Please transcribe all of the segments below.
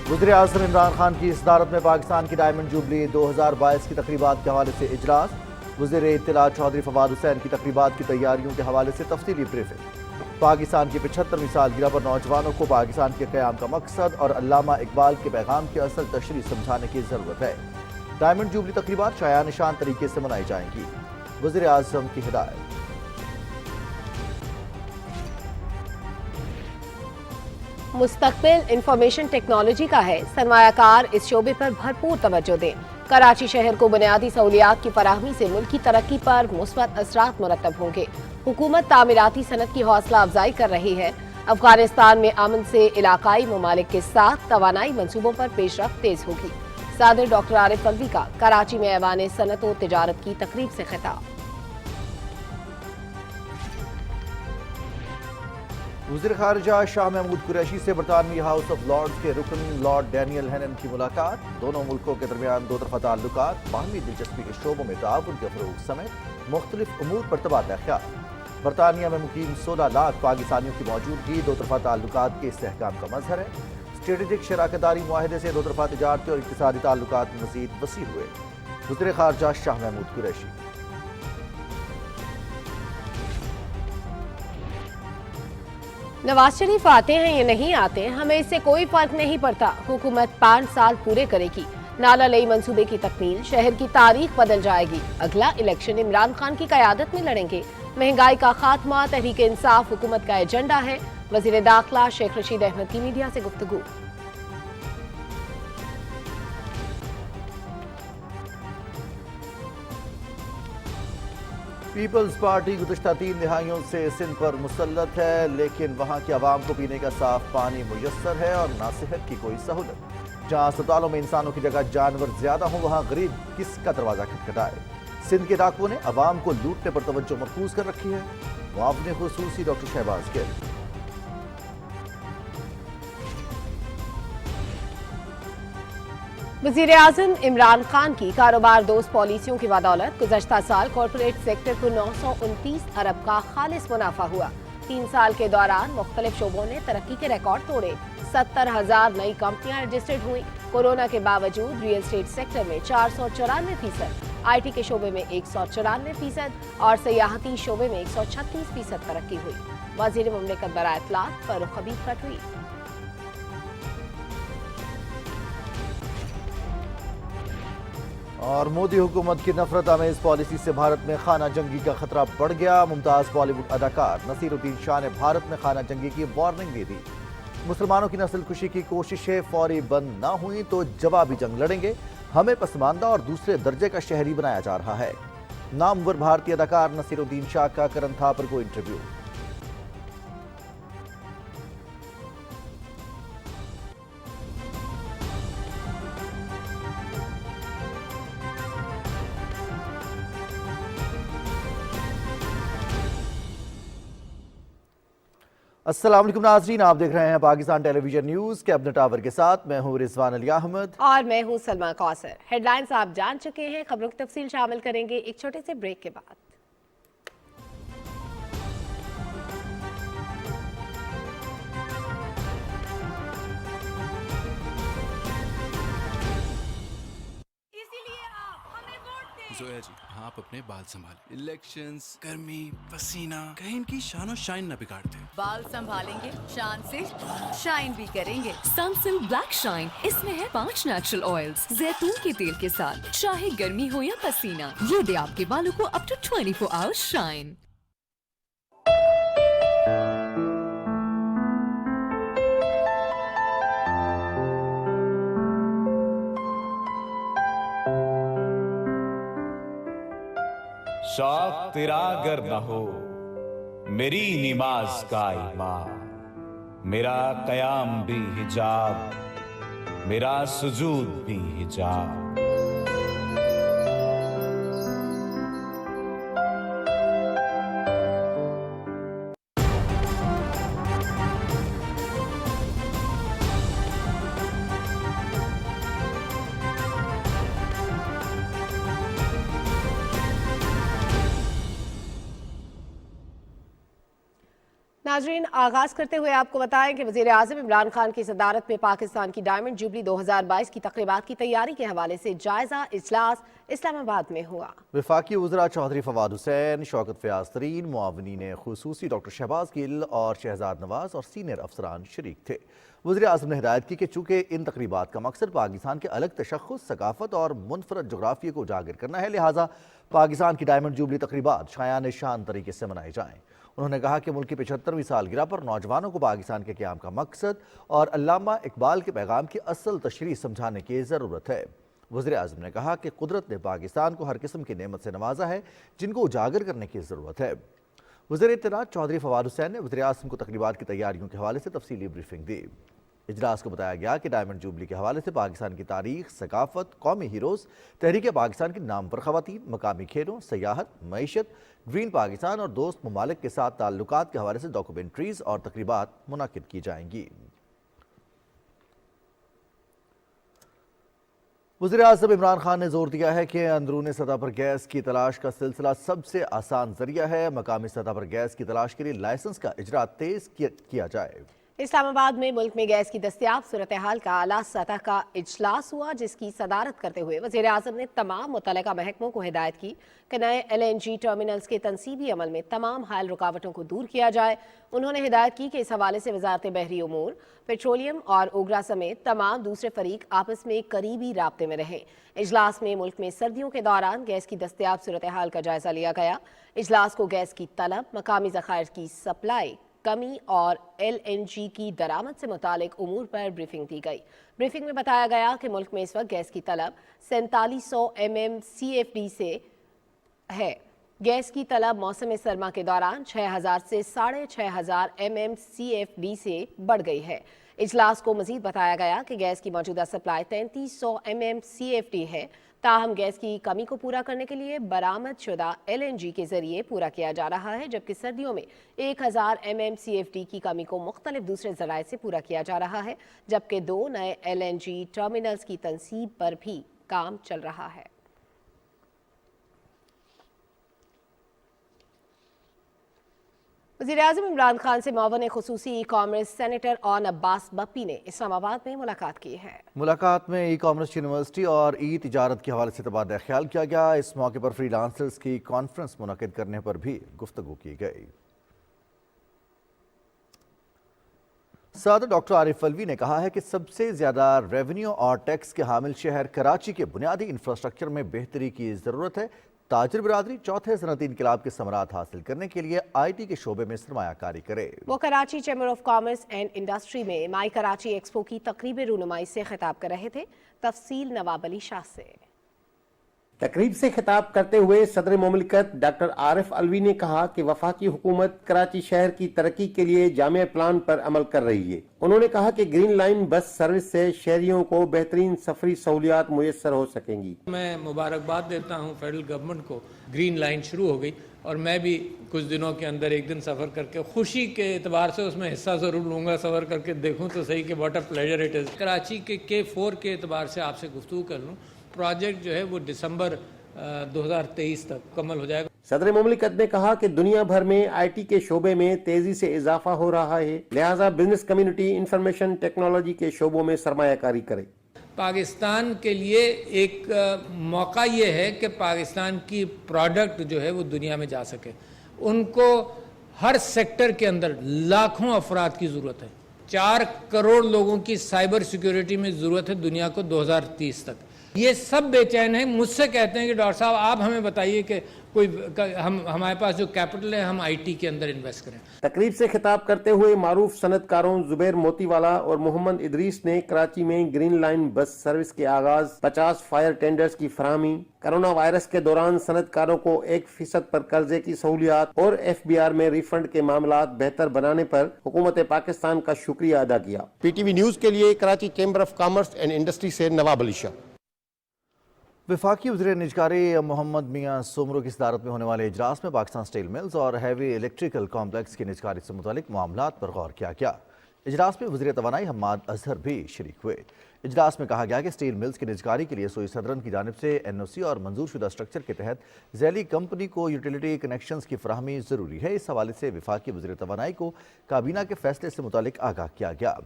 وزیر اعظم عمران خان کی صدارت میں پاکستان کی ڈائمنڈ جوبلی 2022 کی تقریبات کے حوالے سے اجلاس۔ وزیر اطلاع چودھری فواد حسین کی تقریبات کی تیاریوں کے حوالے سے تفصیلی بریفنگ۔ پاکستان کی 75ویں سالگرہ پر نوجوانوں کو پاکستان کے قیام کا مقصد اور علامہ اقبال کے پیغام کی اصل تشریح سمجھانے کی ضرورت ہے۔ ڈائمنڈ جوبلی تقریبات شایان نشان طریقے سے منائی جائیں گی، وزیر اعظم کی ہدایت۔ مستقبل انفارمیشن ٹیکنالوجی کا ہے، سرمایہ کار اس شعبے پر بھرپور توجہ دیں۔ کراچی شہر کو بنیادی سہولیات کی فراہمی سے ملکی ترقی پر مثبت اثرات مرتب ہوں گے۔ حکومت تعمیراتی صنعت کی حوصلہ افزائی کر رہی ہے۔ افغانستان میں امن سے علاقائی ممالک کے ساتھ توانائی منصوبوں پر پیش رفت تیز ہوگی۔ صدر ڈاکٹر عارف الوی کا کراچی میں ایوان صنعت و تجارت کی تقریب سے خطاب۔ وزیر خارجہ شاہ محمود قریشی سے برطانوی ہاؤس آف لارڈز کے رکن لارڈ ڈینیل ہینن کی ملاقات۔ دونوں ملکوں کے درمیان دو طرفہ تعلقات، باہمی دلچسپی کے شعبوں میں تعاون کے فروغ سمیت مختلف امور پر تبادلہ خیال۔ برطانیہ میں مقیم 16 لاکھ پاکستانیوں کی موجودگی دو طرفہ تعلقات کے استحکام کا مظہر ہے۔ اسٹریٹجک شراکت داری معاہدے سے دو طرفہ تجارتی اور اقتصادی تعلقات مزید وسیع ہوئے۔ وزیر خارجہ شاہ محمود قریشی۔ نواز شریف آتے ہیں یا نہیں آتے، ہمیں اس سے کوئی فرق نہیں پڑتا۔ حکومت 5 سال پورے کرے گی۔ نالہ لئی منصوبے کی تکمیل، شہر کی تاریخ بدل جائے گی۔ اگلا الیکشن عمران خان کی قیادت میں لڑیں گے۔ مہنگائی کا خاتمہ تحریک انصاف حکومت کا ایجنڈا ہے۔ وزیر داخلہ شیخ رشید احمد کی میڈیا سے گفتگو۔ پیپلز پارٹی گزشتہ 3 دہائیوں سے سندھ پر مسلط ہے، لیکن وہاں کے عوام کو پینے کا صاف پانی میسر ہے اور نہ صحت کی کوئی سہولت۔ جہاں اسپتالوں میں انسانوں کی جگہ جانور زیادہ ہوں، وہاں غریب کس کا دروازہ کھٹکھٹائے۔ سندھ کے ڈاکوؤں نے عوام کو لوٹنے پر توجہ مرکوز کر رکھی ہے۔ معاون خصوصی ڈاکٹر شہباز گل۔ وزیر اعظم عمران خان کی کاروبار دوست پالیسیوں کی بدولت گزشتہ سال کارپوریٹ سیکٹر کو 929 ارب کا خالص منافع ہوا۔ 3 سال کے دوران مختلف شعبوں نے ترقی کے ریکارڈ توڑے۔ 70,000 نئی کمپنیاں رجسٹرڈ ہوئیں۔ کورونا کے باوجود ریئل اسٹیٹ سیکٹر میں 494%، آئی ٹی کے شعبے میں 194% اور سیاحتی شعبے میں 136% ترقی ہوئی۔ وزیر مملکت برائے اطلاعات فاروق حبیب کا ٹویٹ۔ اور مودی حکومت کی نفرت آمیز پالیسی سے بھارت میں خانہ جنگی کا خطرہ بڑھ گیا۔ ممتاز بالی ووڈ اداکار نصیر الدین شاہ نے بھارت میں خانہ جنگی کی وارننگ دے دی۔ مسلمانوں کی نسل کشی کی کوششیں فوری بند نہ ہوئیں تو جوابی جنگ لڑیں گے۔ ہمیں پسماندہ اور دوسرے درجے کا شہری بنایا جا رہا ہے۔ نامور بھارتی اداکار نصیر الدین شاہ کا کرن تھاپر کو انٹرویو۔ السلام علیکم ناظرین، آپ دیکھ رہے ہیں پاکستان ٹیلی ویژن نیوز کیبنٹ آور کے ساتھ میں ہوں رضوان علی احمد اور میں ہوں سلمہ کوثر۔ ہیڈ لائنز آپ جان چکے ہیں، خبروں کی تفصیل شامل کریں گے ایک چھوٹے سے بریک کے بعد۔ زویا جی، آپ اپنے بال سنبھالیں۔ الیکشنز، گرمی، پسینہ، کہیں ان کی شان و شائن نہ بگاڑتے۔ بال سنبھالیں گے، شان سے شائن بھی کریں گے۔ سنسلک بلیک شائن، اس میں ہے 5 نیچرل آئلز زیتون کے تیل کے ساتھ۔ چاہے گرمی ہو یا پسینہ، یہ دے آپ کے بالوں کو اپ ٹو 24 آورز شائن۔ شوق تیرا گر نہ ہو میری نماز کا امام، میرا قیام بھی حجاب، میرا سجود بھی حجاب۔ नाजरीन, आगाज करते हुए आपको बताएं कि वज़ीर आज़म इमरान खान की सदारत में पाकिस्तान की डायमंड जुबली 2022 की तकरीबात की तैयारी के हवाले से जायजा इजलास इस्लामाबाद में हुआ। वफाकी वज़रा चौधरी फवाद हुसैन, शौकत फयाज तरीन, मुआवनीन खुसूसी डॉक्टर शहबाज गिल और शहजाद नवाज और सीनियर अफसरान शरीक थे। वज़ीर आज़म ने हिदायत की कि चूँकि इन तकरीबात का मकसद पाकिस्तान के अलग तशख़्ख़ुस, सकाफ़त और मुनफरद जोग्राफिया को उजागर करना है, लिहाजा पाकिस्तान की डायमंड जुबली तकरीबात शायान शान तरीके से मनाई जाएँ। उन्होंने कहा कि मुल्क की 75वीं सालगिरह पर नौजवानों को पाकिस्तान के क़याम का मकसद और अल्लामा इकबाल के पैगाम की असल तशरीह समझाने की ज़रूरत है। वज़ीर आज़म ने कहा कि कुदरत ने पाकिस्तान को हर किस्म की नेमत से नवाजा है, जिनको उजागर करने की ज़रूरत है। वज़ीर इत्तलात चौधरी फवाद हुसैन ने वज़ीर आज़म को तकरीबात की तैयारियों के हवाले से तफसीली ब्रीफिंग दी। इजलास को बताया गया कि डायमंड जुबली के हवाले से पाकिस्तान की तारीख, सकाफत, कौमी हीरोज़, तहरीक पाकिस्तान के नाम पर ख़वातीन, मकामी खेलों, सयाहत, मईशत, ग्रीन पाकिस्तान और दोस्त ममालिक के साथ ताल्लुकात के हवाले से डॉक्यूमेंट्रीज़ और तकरीबात मुनाकिद की जाएंगी। वज़ीर आज़म इमरान खान ने जोर दिया है कि अंदरूनी सतह पर गैस की तलाश का सिलसिला सबसे आसान जरिया है। मकामी सतह पर गैस की तलाश के लिए लाइसेंस का इजरा तेज किया जाए। इस्लामाबाद में मुल्क में गैस की दस्तयाब सूरत हाल का आला सतह का इजलास हुआ, जिसकी सदारत करते हुए वज़ीर आज़म ने तमाम मुतल्लिका महकमों को हिदायत की कि नए LNG टर्मिनल्स के तनसीबी अमल में तमाम हाल रुकावटों को दूर किया जाए। उन्होंने हिदायत की कि इस हवाले से वजारत बहरी उमूर, पेट्रोलियम और ओगरा समेत तमाम दूसरे फरीक आपस में करीबी राब्ते में रहें। इजलास में मुल्क में सर्दियों के दौरान गैस की दस्तयाब सूरत हाल का जायजा लिया गया। इजलास को गैस की तलब, मकामी ज़खायर की सप्लाई, कमी और LNG की दरामद से मुतालिक उमूर पर ब्रीफिंग दी गई। ब्रीफिंग में बताया गया कि मुल्क में इस वक्त गैस की तलब 4700 MMCFD से है। गैस की तलब मौसम सरमा के दौरान 6000 से 6500 MMCFD से बढ़ गई है। इजलास को मजीद बताया गया कि गैस की मौजूदा सप्लाई 3300 MMCFD है। ताहम गैस की कमी को पूरा करने के लिए बरामद शुदा LNG के जरिए पूरा किया जा रहा है, जबकि सर्दियों में 1000 MMCFD की कमी को मुख्तलिफ दूसरे जराए से पूरा किया जा रहा है, जबकि 2 नए LNG टर्मिनल्स की तनसीब पर भी काम चल रहा है। वज़ीर आज़म इमरान खान से मुआवन खुसूसी e commerce senator Aun Abbas Buppi ने इस्लामाबाद में मुलाकात की है। मुलाकात में ई कॉमर्स यूनिवर्सिटी और ई तिजारत के हवाले से तबादला ख्याल किया गया। इस मौके पर फ्रीलांसर्स की कॉन्फ्रेंस मुनक़िद करने पर भी गुफ्तगू की गई। सदर डॉक्टर आरिफ अलवी ने कहा है कि सबसे ज़्यादा रेवेन्यू और टैक्स के हामिल शहर कराची के बुनियादी इंफ्रास्ट्रक्चर में बेहतरी की ज़रूरत है। ताजिर बिरादरी चौथे सनती इनकलाब के समरात हासिल करने के लिए IT के शोबे में सरमायाकारी करे। वो Karachi chamber of commerce and industry में माई कराची एक्सपो की तकरीब रूनुमाई से खिताब कर रहे थे। तफसील नवाब अली शाह से। तकरीब से खिताब करते हुए सदर मुमलिकत डॉक्टर आरिफ अलवी ने कहा कि वफाकी हुकूमत कराची शहर की तरक्की के लिए जामे प्लान पर अमल कर रही है। उन्होंने कहा कि ग्रीन लाइन बस सर्विस से शहरियों को बेहतरीन सफरी सहूलियात मुयस्सर हो सकेंगी। मैं मुबारकबाद देता हूँ फेडरल गवर्नमेंट को, ग्रीन लाइन शुरू हो गई और मैं भी कुछ दिनों के अंदर एक दिन सफ़र करके खुशी के एतबार से उसमें हिस्सा ज़रूर लूँगा। सफ़र करके देखूँ तो सही कि what a pleasure it is. Karachi के K4 के एतबार से आपसे गुफ्तगू कर लूँ, प्रोजेक्ट जो है वो दिसंबर 2023 तक मुकम्मल हो जाएगा। सदर मुमलिकत ने कहा कि दुनिया भर में IT के शोबे में तेजी से इजाफा हो रहा है, लिहाजा बिजनेस कम्युनिटी इंफॉर्मेशन टेक्नोलॉजी के शोबों में सरमायाकारी करे। पाकिस्तान के लिए एक मौका ये है कि पाकिस्तान की प्रोडक्ट जो है वो दुनिया में जा सके। उनको हर सेक्टर के अंदर लाखों अफराद की ज़रूरत है। 4 करोड़ लोगों की साइबर सिक्योरिटी में ज़रूरत है दुनिया को 2030 तक। ये सब बेचैन है, मुझसे कहते हैं कि डॉक्टर साहब आप हमें बताइए कि कोई हमारे पास जो कैपिटल है हम IT के अंदर इन्वेस्ट करें। तकरीब से खिताब करते हुए मारूफ सनतकारों जुबैर मोतीवाला और मोहम्मद इदरीस ने कराची में ग्रीन लाइन बस सर्विस के आगाज, 50 फायर टेंडर्स की फराहमी, कोरोना वायरस के दौरान सनतकारों को 1% पर कर्जे की सहूलियात और FBR में रिफंड के मामलात बेहतर बनाने पर हुकूमत पाकिस्तान का शुक्रिया अदा किया। PTV न्यूज के लिए Karachi chamber of commerce and industry से नवाब अली शाह। वफाकी वज़ीर निजकारी मोहम्मद मियां सोमरो की सदारत में होने वाले इजलास में पाकिस्तान स्टील मिल्स और हैवी इलेक्ट्रिकल कॉम्प्लेक्स की निजकारी से मुतालिक मामलात पर गौर किया गया। इजलास में वज़ीर तवानाई हम्माद अजहर भी शरीक हुए। इजलास में कहा गया कि स्टील मिल्स की निजकारी के लिए सोई सदरन की जानिब से NOC और मंजूर शुदा स्ट्रक्चर के तहत ज़ैली कंपनी को यूटिलिटी कनेक्शंस की फराहमी ज़रूरी है। इस हवाले से वफाकी वज़ीर तवानाई को काबीना के फैसले से मुतालिक आगाह किया गया।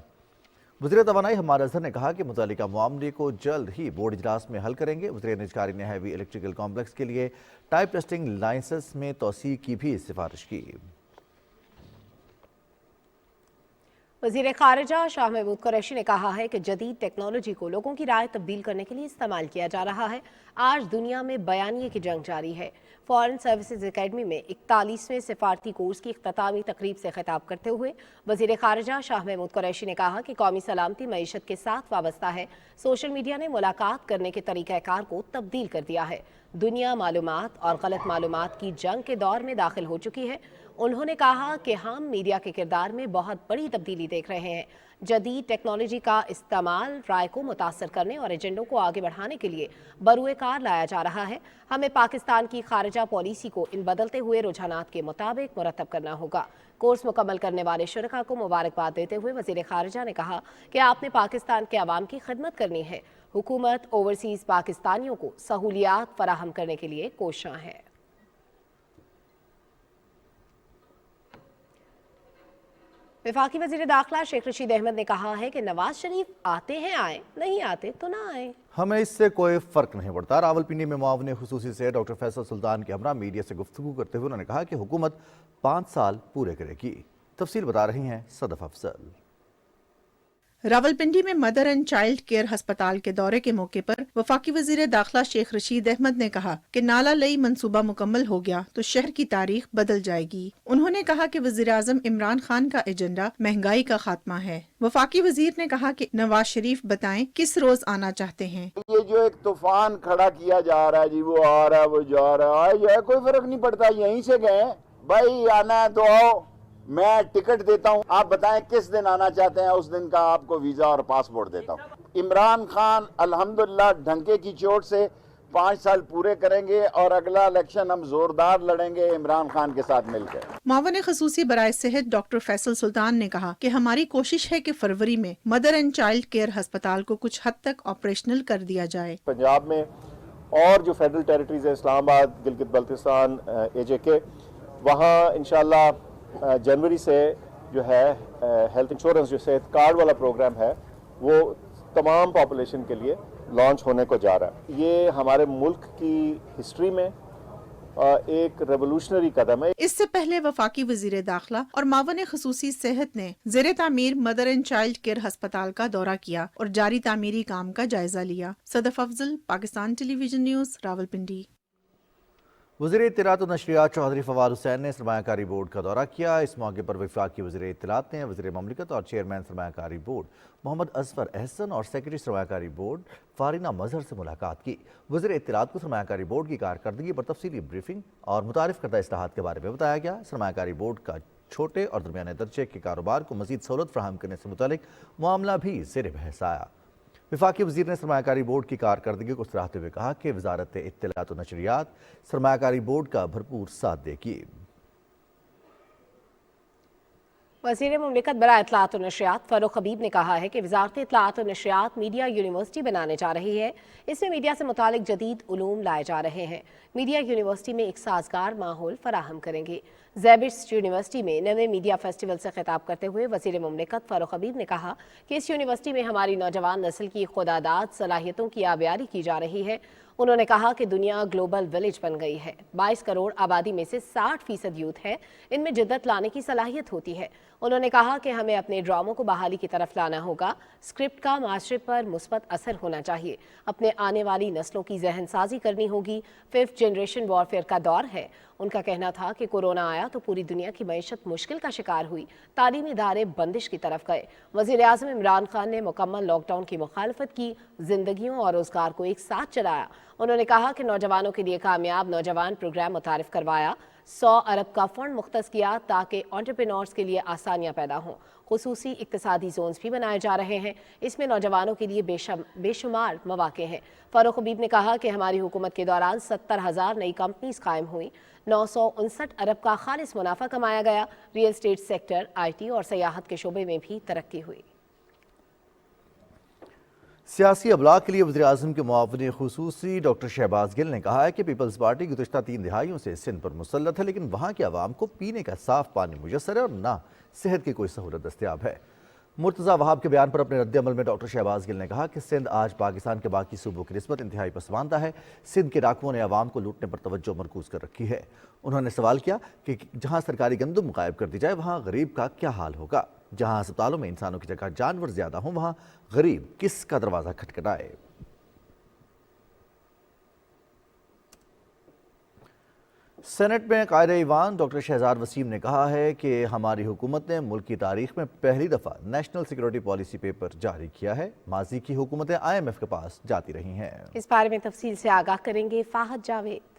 वज़ीर तवानाई हम्माद अजहर ने कहा कि मुतालिका मामले को जल्द ही बोर्ड इजलास में हल करेंगे। वज़ीर निजकारी ने हैवी इलेक्ट्रिकल कॉम्प्लेक्स के लिए टाइप टेस्टिंग लाइसेंस में तोसी की भी सिफारिश की। वज़ीर ख़ारिजा शाह महमूद कुरैशी ने कहा है कि जदीद टेक्नोलॉजी को लोगों की राय तब्दील करने के लिए इस्तेमाल किया जा रहा है। आज दुनिया में बयानिए की जंग जारी है। फॉरेन सर्विसेज एकेडमी में 41वें सिफारती कोर्स की इख्तितामी तकरीब से खिताब करते हुए वज़ीर ख़ारिजा शाह महमूद कुरैशी ने कहा कि कौमी सलामती मईशत के साथ वाबस्ता है। सोशल मीडिया ने मुलाकात करने के तरीक़ाकार को तब्दील कर दिया है। दुनिया मालूमात और गलत मालूमात की जंग के दौर में दाखिल हो चुकी है। उन्होंने कहा कि हम मीडिया के किरदार में बहुत बड़ी तब्दीली देख रहे हैं। जदीद टेक्नोलॉजी का इस्तेमाल राय को मुतासर करने और एजेंडों को आगे बढ़ाने के लिए बरूए कार लाया जा रहा है। हमें पाकिस्तान की खारिजा पॉलिसी को इन बदलते हुए रुझानात के मुताबिक मुरतब करना होगा। कोर्स मुकम्मल करने वाले शुरका को मुबारकबाद देते हुए वज़ीर ख़ारिजा ने कहा कि आपने पाकिस्तान के अवाम की खिदमत करनी है। हुकूमत ओवरसीज़ पाकिस्तानियों को सहूलियात फराहम करने के लिए कोशां है। वफाकी वज़ीर दाखिला शेख रशीद अहमद ने कहा है कि नवाज शरीफ आते हैं आए, नहीं आते तो ना आए। हमें इससे कोई फ़र्क नहीं पड़ता। रावलपिंडी में मुआविन खुसूसी से डॉक्टर फैसल सुल्तान के हमरा मीडिया से गुफ्तगू करते हुए उन्होंने कहा कि हुकूमत 5 साल पूरे करेगी। तफसील बता रही हैं सदफ अफजल। रावलपिंडी में मदर एंड चाइल्ड केयर अस्पताल के दौरे के मौके पर वफाकी वजीर दाखिला शेख रशीद अहमद ने कहा कि नाला लई मंसूबा मुकम्मल हो गया तो शहर की तारीख बदल जाएगी। उन्होंने कहा कि वजीर आजम इमरान खान का एजेंडा महंगाई का खात्मा है। वफाकी वजीर ने कहा कि नवाज शरीफ बताएं किस रोज आना चाहते हैं। ये जो एक तूफान खड़ा किया जा रहा है जी, वो आ रहा है वो जा रहा है, कोई फर्क नहीं पड़ता, यहीं से गए भाई, आना है तो आओ, मैं टिकट देता हूं, आप बताएं किस दिन आना चाहते हैं, उस दिन का आपको वीजा और पासपोर्ट देता हूं। इमरान खान अल्हम्दुलिल्लाह ढंके की चोट से 5 साल पूरे करेंगे और अगला इलेक्शन हम जोरदार लड़ेंगे इमरान खान के साथ मिलकर। मावन खसूसी बराए सेहत डॉक्टर फैसल सुल्तान ने कहा कि हमारी कोशिश है कि फरवरी में मदर एंड चाइल्ड केयर अस्पताल को कुछ हद तक ऑपरेशनल कर दिया जाए। पंजाब में और जो फेडरल टेरिटरीज है, इस्लामाबाद, गिलगित बल्तिस्तान, AJK, वहाँ इंशाल्लाह जनवरी से जो है हेल्थ इंश्योरेंस जो सेहत कार्ड वाला प्रोग्राम है वो तमाम पॉपुलेशन के लिए लॉन्च होने को जा रहा है। ये हमारे मुल्क की हिस्ट्री में एक रेवोल्यूशनरी कदम है। इससे पहले वफाकी वजीर दाखिला और मावन खसूसी सेहत ने ज़ेरे तामीर मदर एंड चाइल्ड केयर अस्पताल का दौरा किया और जारी तामीरी काम का जायजा लिया। Sadaf Afzal, Pakistan television news, Rawalpindi. वज़ीर इत्तलात और नशरियात चौधरी फवाद हुसैन ने सरमायाकारी बोर्ड का दौरा किया। इस मौके पर वफाकी वज़ीर इत्तलात ने वज़ीर ममलिकत और चेयरमैन सरमायाकारी बोर्ड मोहम्मद असफर अहसन और सेक्रेटरी सरमायाकारी बोर्ड फारिना मजहर से मुलाकात की। वज़ीर इत्तलात को सरमायाकारी बोर्ड की कारकर्दगी पर तफसीली ब्रीफिंग और मुतारिफ करदा इस्लाहात के बारे में बताया गया। सरमायाकारी बोर्ड का छोटे और दरमियाने दर्जे के कारोबार को मज़ीद सहूलत फराहम करने से मुतालिक मामला भी ज़ेर बहस आया। वफाकी वज़ीर ने सरमायाकारी बोर्ड की कारकर्दगी को सराहते हुए कहा कि वज़ारत इत्तलात और नशरियात सरमायाकारी बोर्ड का भरपूर साथ देगी। वज़ीर मुमलिकत बराए इत्तलात और नशरियात फ़ारूक हबीब ने कहा है कि वज़ारत इत्तलात और नशरियात मीडिया यूनिवर्सिटी बनाने जा रही है। इसमें मीडिया से मुतालिक जदीद उलूम लाए जा रहे हैं। मीडिया यूनिवर्सिटी में एक साजगार माहौल फराहम करेंगे। ज़ैबिट्स यूनिवर्सिटी में नवे मीडिया फेस्टिवल से खिताब करते हुए वज़ीर मुमलिकत फ़ारूक हबीब ने कहा कि इस यूनिवर्सिटी में हमारी नौजवान नस्ल की खुदादाद सलाहियतों की आबियारी की जा रही है। उन्होंने कहा कि दुनिया ग्लोबल विलेज बन गई है। 22 करोड़ आबादी में से 60% यूथ है, इनमें जिद्दत लाने की सलाहियत होती है। उन्होंने कहा कि हमें अपने ड्रामों को बहाली की तरफ लाना होगा। स्क्रिप्ट का माशरे पर मुस्बत असर होना चाहिए। अपने आने वाली नस्लों की जहन साजी करनी होगी। 5th जनरेशन वॉरफेयर का दौर है। उनका कहना था कि कोरोना आया तो पूरी दुनिया की मईशत मुश्किल का शिकार हुई, तालीमी इदारे बंदिश की तरफ गए। वज़ीर आज़म इमरान खान ने मुकम्मल लॉकडाउन की मुखालफत की, जिंदगियों और रोजगार को एक साथ चलाया। उन्होंने कहा कि नौजवानों के लिए कामयाब नौजवान प्रोग्राम मुतारिफ करवाया। 100 अरब का फंड मुख्तस किया ताकि एंटरप्रेन्योर्स के लिए आसानियां पैदा हों। खुसूसी इक्तिसादी जोन्स भी बनाए जा रहे हैं। इसमें नौजवानों के लिए बेशुमार मौके हैं। फारूक हबीब ने कहा कि हमारी हुकूमत के दौरान 70,000 नई कंपनीज कायम हुई, 959 अरब का खालिस मुनाफा कमाया गया। रियल एस्टेट सेक्टर, IT और सयाहत के शोबे में भी तरक्की हुई। सियासी अबलाग के लिए वज़ीर-ए-आज़म के मुआविन खुसूसी डॉक्टर शहबाज गिल ने कहा है कि पीपल्स पार्टी गुज़िश्ता 3 दिहाइयों से सिंध पर मुसल्लत है, लेकिन वहाँ के अवाम को पीने का साफ पानी मुयस्सर है और ना सेहत की कोई सहूलत दस्तयाब है। मुर्तज़ा वहाब के बयान पर अपने रद्द-ए-अमल में डॉक्टर शहबाज गिल ने कहा कि सिंध आज पाकिस्तान के बाकी सूबों की निस्बत इंतहाई पसमानदा है। सिंध के डाकुओं ने अवाम को लूटने पर तवज्जो मरकूज कर रखी है। उन्होंने सवाल किया कि जहाँ सरकारी गंदम गायब कर दी जाए वहाँ गरीब का क्या हाल होगा। जहाँ अस्पतालों में इंसानों की जगह जानवर ज्यादा हों वहाँ गरीब किसका दरवाज़ा खटखटाए। सेनेट में कायदे-ए-ईवान डॉक्टर शहजाद वसीम ने कहा है कि हमारी हुकूमत ने मुल्क की तारीख में पहली दफ़ा नेशनल सिक्योरिटी पॉलिसी पेपर जारी किया है। माजी की हुकूमतें IMF के पास जाती रही हैं। इस बारे में तफसील से आगाह करेंगे फाहद जावेद।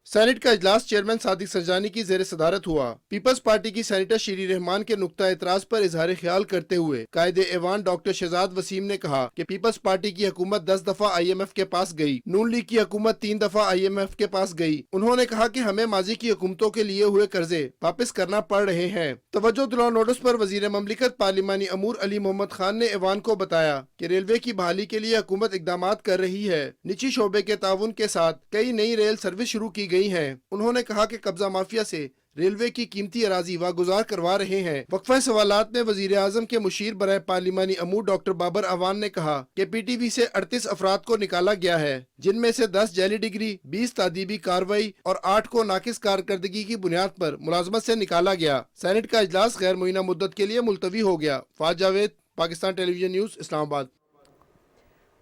सेनेट का इजलास चेयरमैन सादिक सरजानी की जेर सदारत हुआ। पीपल्स पार्टी की सेनेटर शीरी रहमान के नुक्ता एतराज पर इजहार ख्याल करते हुए कायदे-ए-ईवान डॉक्टर शहजाद वसीम ने कहा कि पीपल्स पार्टी की हुकूमत 10 दफा IMF के पास गई, नून लीग की हुकूमत 3 दफा IMF के पास गई। उन्होंने कहा कि हमें माजी की हुकूमतों के लिए हुए कर्जे वापस करना पड़ रहे हैं। तवज्जो दिलाओ नोटिस पर वजीर ममलिकत पार्लिमानी अमूर अली मोहम्मद खान ने ईवान को बताया कि रेलवे की बहाली के लिए हुकूमत इकदाम कर रही है। निजी शोबे के ताउन के साथ कई नई रेल सर्विस शुरू की गई है। उन्होंने कहा कि कब्जा माफिया से रेलवे की कीमती अराजी वागुजार करवा रहे हैं। वक्फा सवालात में वजीर आजम के मुशीर बराए पार्लिमानी अमूर डॉक्टर बाबर अवान ने कहा कि PTV से 38 अफराद को निकाला गया है, जिनमें से 10 जाली डिग्री, 20 तादीबी कार्रवाई और 8 को नाकिस कारकर्दगी की बुनियाद पर मुलाजमत से निकाला गया। सेनेट का इजलास गैर मुइना मुद्दत के लिए मुलतवी हो गया। फाज जावेद, पाकिस्तान टेलीविजन न्यूज़, इस्लामाबाद।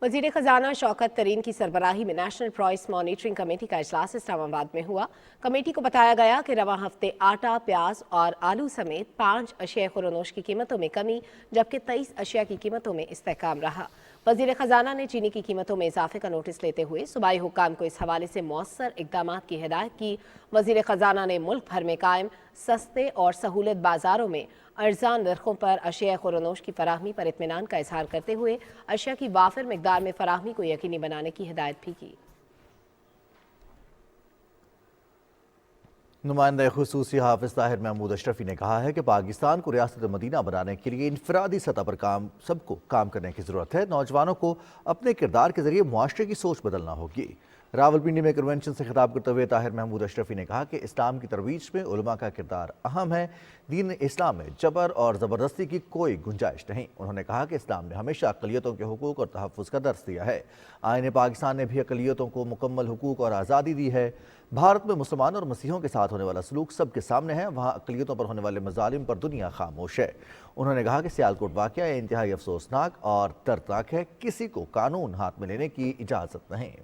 वज़ीर ख़जाना शौकत तरीन की सरबराही में नेशनल प्राइस मॉनिटरिंग कमेटी का इजलास इस्लामाबाद में हुआ। कमेटी को बताया गया कि रवां हफ्ते आटा, प्याज और आलू समेत 5 अशिया खुरनोश की कीमतों में कमी, जबकि 23 अशिया की कीमतों में इस्तेहकाम रहा। वज़ीर ख़जाना ने चीनी की कीमतों में इजाफे का नोटिस लेते हुए सूबाई हुक्काम को इस हवाले से मौसर इक़दाम की हिदायत की। वज़ीर ख़जाना ने मुल्क भर में कायम सस्ते और सहूलत बाज़ारों में अर्जान नरखों पर अशिया खुरनोश की फराहमी पर इत्मीनान का इजहार करते हुए अशिया की वाफिर मिकदार में फराहमी को यकीनी बनाने की हिदायत भी की। नुमाइंदा खुसूसी हाफिज ताहिर महमूद अशरफी ने कहा है कि पाकिस्तान को रियासत मदीना बनाने के लिए इनफरादी सतह पर सबको काम करने की ज़रूरत है। नौजवानों को अपने किरदार के जरिए मुआशरे की सोच बदलना होगी। रावलपिंडी में कन्वेंशन से खिताब करते हुए ताहिर महमूद अशरफी ने कहा कि इस्लाम की तरवीज में उलमा का किरदार अहम है। दीन इस्लाम में जबर और ज़बरदस्ती की कोई गुंजाइश नहीं। उन्होंने कहा कि इस्लाम ने हमेशा अक़लियतों के हुकूक और तहफ़्फ़ुज़ का दर्स दिया है। आईन पाकिस्तान ने भी अक़लियतों को मुकम्मल हुकूक और आज़ादी दी है। भारत में मुसलमानों और मसीहों के साथ होने वाला सलूक सबके सामने है। वहाँ अक़लियतों पर होने वाले मज़ालिम पर दुनिया खामोश है। उन्होंने कहा कि सियालकोट वाक़या इंतहाई अफसोसनाक और दर्दनाक है। किसी को कानून हाथ में लेने की इजाज़त नहीं।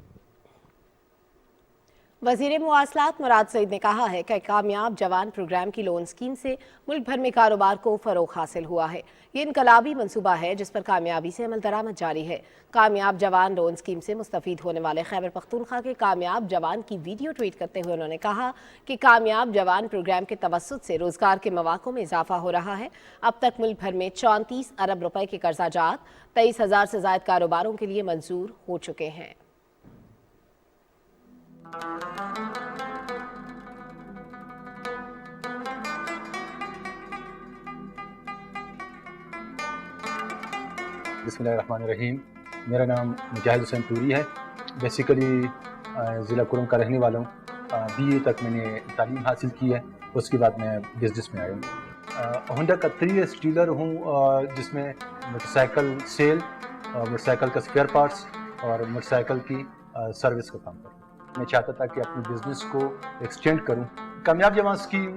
वज़ीर मुआसलात मुराद सईद ने कहा है कि कामयाब जवान प्रोग्राम की लोन स्कीम से मुल्क भर में कारोबार को फ़रोग़ हासिल हुआ है। ये इनकलाबी मनसूबा है जिस पर कामयाबी से अमल दरामद जारी है। कामयाब जवान लोन स्कीम से मुस्तफ़ीद होने वाले खैबर पख्तूनख्वा के कामयाब जवान की वीडियो ट्वीट करते हुए उन्होंने कहा कि कामयाब जवान प्रोग्राम के तवस्सुत से रोज़गार के मौक़ों में इजाफा हो रहा है। अब तक मुल्क भर में 34 अरब रुपए के कर्जा जात 23,000 से ज़ायद कारोबारों के लिए मंजूर हो चुके हैं। बिस्मिल्लाहिर्रहमानिर्रहीम। मेरा नाम मुजाहिद हुसैन तूरी है। बेसिकली ज़िला कुरम का रहने वाला हूँ। BA तक मैंने तालीम हासिल की है, उसके बाद मैं बिजनेस में आया हूँ। होंडा का 3S डीलर हूँ, जिसमें मोटरसाइकिल सेल और मोटरसाइकिल का स्पेयर पार्ट्स और मोटरसाइकिल की सर्विस का काम करता हूँ। मैं चाहता था कि अपने बिज़नेस को एक्सटेंड करूँ। कामयाब जवान स्कीम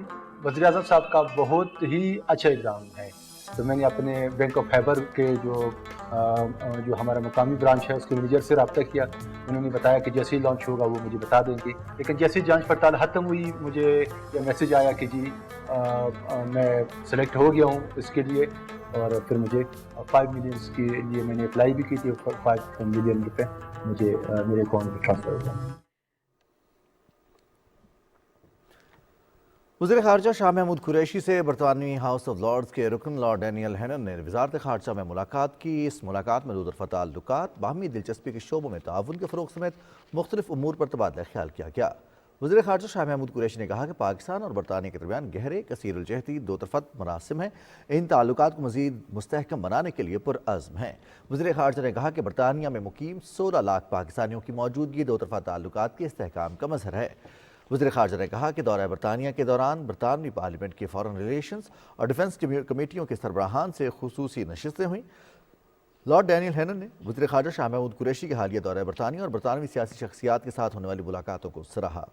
वज़ीर आज़म साहब का बहुत ही अच्छा इक़दाम है। तो मैंने अपने बैंक ऑफ खैबर के जो हमारा मुकामी ब्रांच है उसके मैनेजर से रब्ता किया। उन्होंने बताया कि जैसे ही लॉन्च होगा वो मुझे बता देंगे। लेकिन जैसे ही जांच पड़ताल ख़त्म हुई मुझे यह मैसेज आया कि जी मैं सेलेक्ट हो गया हूँ इसके लिए, और फिर मुझे 5 मिलियन के लिए मैंने अप्लाई भी की थी। 5 मिलियन रुपये मुझे मेरे अकाउंट में ट्रांसफ़र हो गया। वज़ीर ख़ारजा शाह महमूद कुरैशी से बरतानवी हाउस ऑफ लॉर्ड्स के रुकन लॉर्ड डैनियल हेनन ने वज़ारत ख़ारजा में मुलाकात की। इस मुलाकात में दो तरफ़ा ताल्लुकात, बाहमी दिलचस्पी के शोबों में ताउन के फ़रोग़ समेत मुख्तलिफ उमूर पर तबादला ख्याल किया गया। वज़ीर ख़ारजा शाह महमूद कुरैशी ने कहा कि पाकिस्तान और बरतानिया के दरमियान गहरे कसीरुल-जहती दो तरफ़ा मरासिम हैं। इन ताल्लुकात को मज़ीद मुस्तहकम बनाने के लिए पुरअज़्म हैं। वज़ीर ख़ारजा ने कहा कि बरतानिया में मुकीम 16 लाख पाकिस्तानियों की मौजूदगी दो तरफ़ा ताल्लुकात के इस्तेहकाम का मज़हर है। वज़ीर ख़ारजा ने कहा कि दौरा बरतानिया के दौरान बरतानवी पार्लियामेंट के फ़ॉरेन रिलेशंस और डिफेंस कमेटियों के सरबराहान से खुसूसी नशिस्तें हुईं। लॉर्ड डैनियल हेनन ने वज़ीर ख़ारजा शाह महमूद कुरैशी के हालिया दौरा बरतानिया और बरतानवी सियासी शख्सियात के साथ होने वाली मुलाकातों को सराहा।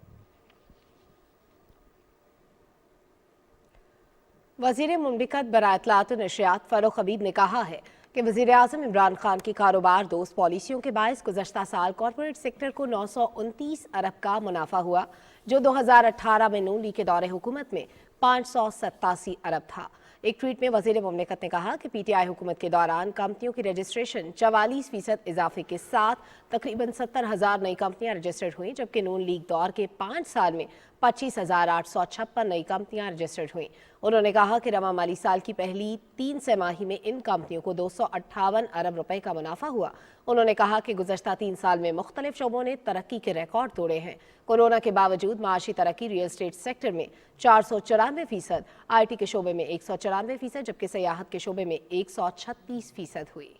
वज़ीर मुमलिकत बराए इत्तलात व नशरियात फ़ारूक हबीब ने कहा है कि वज़ीर आज़म इमरान खान की कारोबार दोस्त पॉलिसियों के बायस गुज़श्ता साल कॉरपोरेट सेक्टर को 929 अरब का मुनाफा हुआ, जो 2018 में नून लीग के दौरे हुकूमत में 587 अरब था। एक ट्वीट में वज़ीर मुमलिकत ने कहा कि PTI हुकूमत के दौरान कंपनियों की रजिस्ट्रेशन 44% इजाफे के साथ तकरीबन 70,000 नई कंपनियां रजिस्टर्ड हुई, जबकि नून लीग दौर के 5 साल में 25,856 नई कंपनियां रजिस्टर्ड हुई। उन्होंने कहा कि रवा माली साल की पहली 3 तिमाही में इन कंपनियों को 258 अरब रुपए का मुनाफा हुआ। उन्होंने कहा कि गुज़श्ता 3 साल में मुख्तलिफ शोबों ने तरक्की के रिकॉर्ड तोड़े हैं। कोरोना के बावजूद माशी तरक्की रियल स्टेट सेक्टर में 494%, IT के शोबे में 194%, जबकि सयाहत के शोबे में 136% हुई।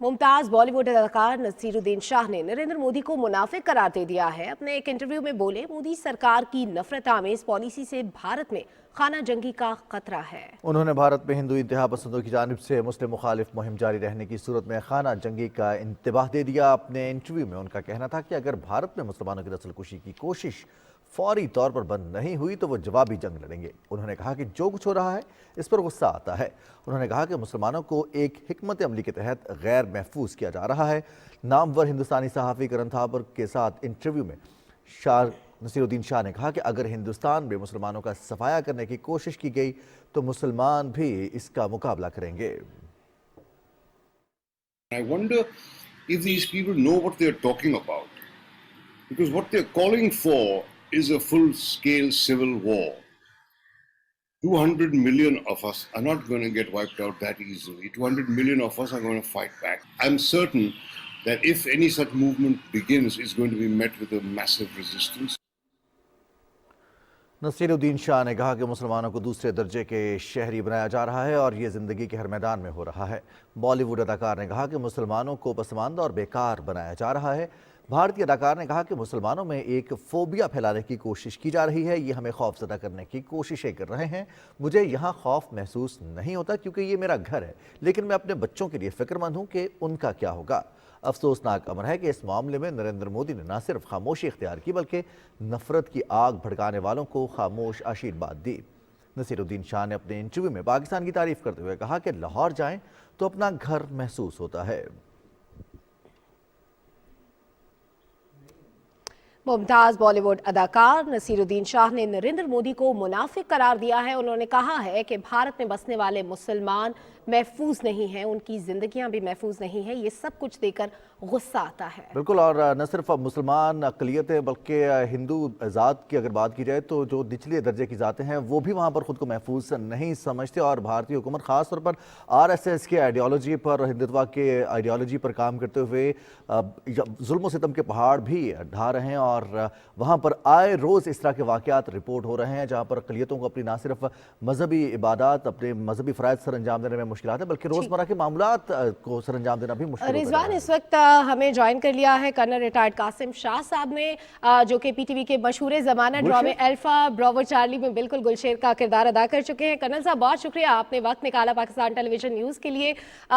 मुमताज़ बॉलीवुड अदाकार नसीरुद्दीन शाह ने नरेंद्र मोदी को मुनाफिक करार दे दिया है। अपने एक इंटरव्यू में बोले, मोदी सरकार की नफरत आमेज पॉलिसी से भारत में खाना जंगी का खतरा है। उन्होंने भारत में हिंदू इंतहा पसंदों की जानिब से मुस्लिम मुखालिफ मुहिम जारी रहने की सूरत में खाना जंगी का इंतबाह दे दिया। अपने इंटरव्यू में उनका कहना था कि अगर भारत में मुसलमानों की नस्ल कुशी की कोशिश फौरी तौर पर बंद नहीं हुई तो वो जवाबी जंग लड़ेंगे। उन्होंने कहा कि जो कुछ हो रहा है इस पर गुस्सा आता है। उन्होंने कहा कि मुसलमानों को एक हिकमत अमली के तहत गैर महफूज किया जा रहा है। नामवर हिंदुस्तानी सहाफ़ी करण थापर के साथ इंटरव्यू में नसीरुद्दीन शाह ने कहा कि अगर हिंदुस्तान में मुसलमानों का सफाया करने की कोशिश की गई तो मुसलमान भी इसका मुकाबला करेंगे। I wonder if these people know what they're talking about, because what they're calling for is a full-scale civil war. 200 million of us are not going to get wiped out that easily. 200 million of us are going to fight back. I'm certain that if any such movement begins, it's going to be met with a massive resistance. Naseeruddin Shah ने कहा कि मुसलमानों को दूसरे दर्जे के शहरी बनाया जा रहा है और ये ज़िंदगी के हर मैदान में हो रहा है। बॉलीवुड अदाकार ने कहा कि मुसलमानों को पसमानदा और बेकार बनाया जा रहा है। भारतीय अदाकार ने कहा कि मुसलमानों में एक फोबिया फैलाने की कोशिश की जा रही है। ये हमें खौफजदा करने की कोशिशें कर रहे हैं। मुझे यहाँ खौफ महसूस नहीं होता क्योंकि ये मेरा घर है, लेकिन मैं अपने बच्चों के लिए फ़िक्रमंद हूँ कि उनका क्या होगा। अफसोसनाक अमर है कि इस मामले में नरेंद्र मोदी ने न सिर्फ खामोशी इख्तियार की बल्कि नफरत की आग भड़काने वालों को खामोश आशीर्वाद दी। नसीरुद्दीन शाह ने अपने इंटरव्यू में पाकिस्तान की तारीफ करते हुए कहा कि लाहौर जाएं तो अपना घर महसूस होता है। मुमताज़ बॉलीवुड अदाकार नसीरुद्दीन शाह ने नरेंद्र मोदी को मुनाफिक करार दिया है। उन्होंने कहा है कि भारत में बसने वाले मुसलमान महफूज नहीं हैं, उनकी जिंदगियां भी महफूज नहीं हैं। ये सब कुछ देखकर गुस्सा आता है। बिल्कुल, और न सिर्फ मुसलमान अक़लियतें बल्कि हिंदू ज़ात की अगर बात की जाए तो जो निचले दर्जे की ज़ातें हैं वो भी वहाँ पर ख़ुद को महफूज नहीं समझते और भारतीय हुकूमत ख़ास तौर पर RSS के आइडियोलॉजी पर, हिंदुत्व के आइडियोलॉजी पर काम करते हुए जुल्म और सितम के पहाड़ भी ढा रहे हैं और वहाँ पर आए रोज़ इस तरह के वाक़यात रिपोर्ट हो रहे हैं जहाँ पर अक़लियतों को अपनी ना सिर्फ मजहबी इबादत, अपने मजहबी फ़राइज़ सर अंजाम देने में मुश्किलात है बल्कि रोज़मर्रा के मामलात को सर अंजाम देना भी मुश्किल है। रिजवान, इस वक्त हमें ज्वाइन कर लिया है कर्नल रिटायर्ड कासिम शाह साहब ने, जो कि PTV के मशहूर ज़माना ड्रा में अल्फा ब्रावो चार्ली में बिल्कुल गुलशेर का किरदार अदा कर चुके हैं। कर्नल साहब, बहुत शुक्रिया, आपने वक्त निकाला पाकिस्तान टेलीविजन न्यूज़ के लिए।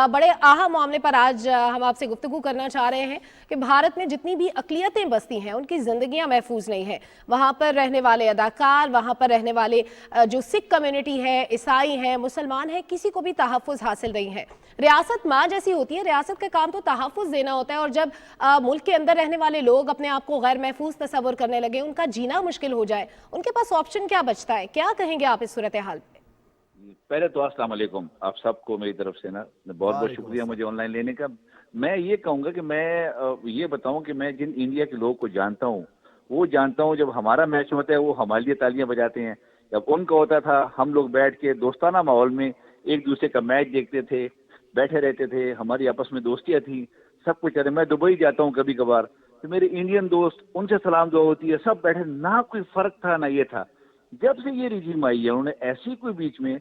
बड़े अहम मामले पर आज हम आपसे गुफ्तगू करना चाह रहे हैं कि भारत में जितनी भी अक़लियतें बसती हैं उनकी ज़िंदगियाँ महफूज नहीं हैं। वहाँ पर रहने वाले अदाकार, वहाँ पर रहने वाले जो सिख कम्युनिटी है, ईसाई हैं, मुसलमान हैं, किसी को भी तहफ़्फ़ुज़ हासिल नहीं है। रियासत माँ जैसी होती है, रियासत का काम तो तहफ़्फ़ुज़ देना होता है और जब मुल्क के अंदर रहने वाले लोग अपने आप को गैर महफूज तस्वुर करने लगे, उनका जीना मुश्किल हो जाए, उनके पास ऑप्शन क्या बचता है? क्या कहेंगे आप इस सूरत हाल पे? पहले तो अस्सलाम वालेकुम आप सबको मेरी तरफ से ना बहुत बहुत शुक्रिया मुझे ऑनलाइन लेने का। मैं ये कहूँगा कि मैं ये बताऊँ कि मैं जिन इंडिया के लोगों को जानता हूँ वो जानता हूँ, जब हमारा मैच होता है वो हमारे लिए तालियां बजाते हैं, जब उनका होता था हम लोग बैठ के दोस्ताना माहौल में एक दूसरे का मैच देखते थे, बैठे रहते थे, हमारी आपस में दोस्तियाँ थी, सब कुछ। अरे मैं दुबई जाता हूँ कभी कभार तो मेरे इंडियन दोस्त उनसे सलाम दुआ होती है, सब बैठे, ना कोई फर्क था ना ये था। जब से ये रिजीम आई है उन्होंने ऐसी कोई बीच में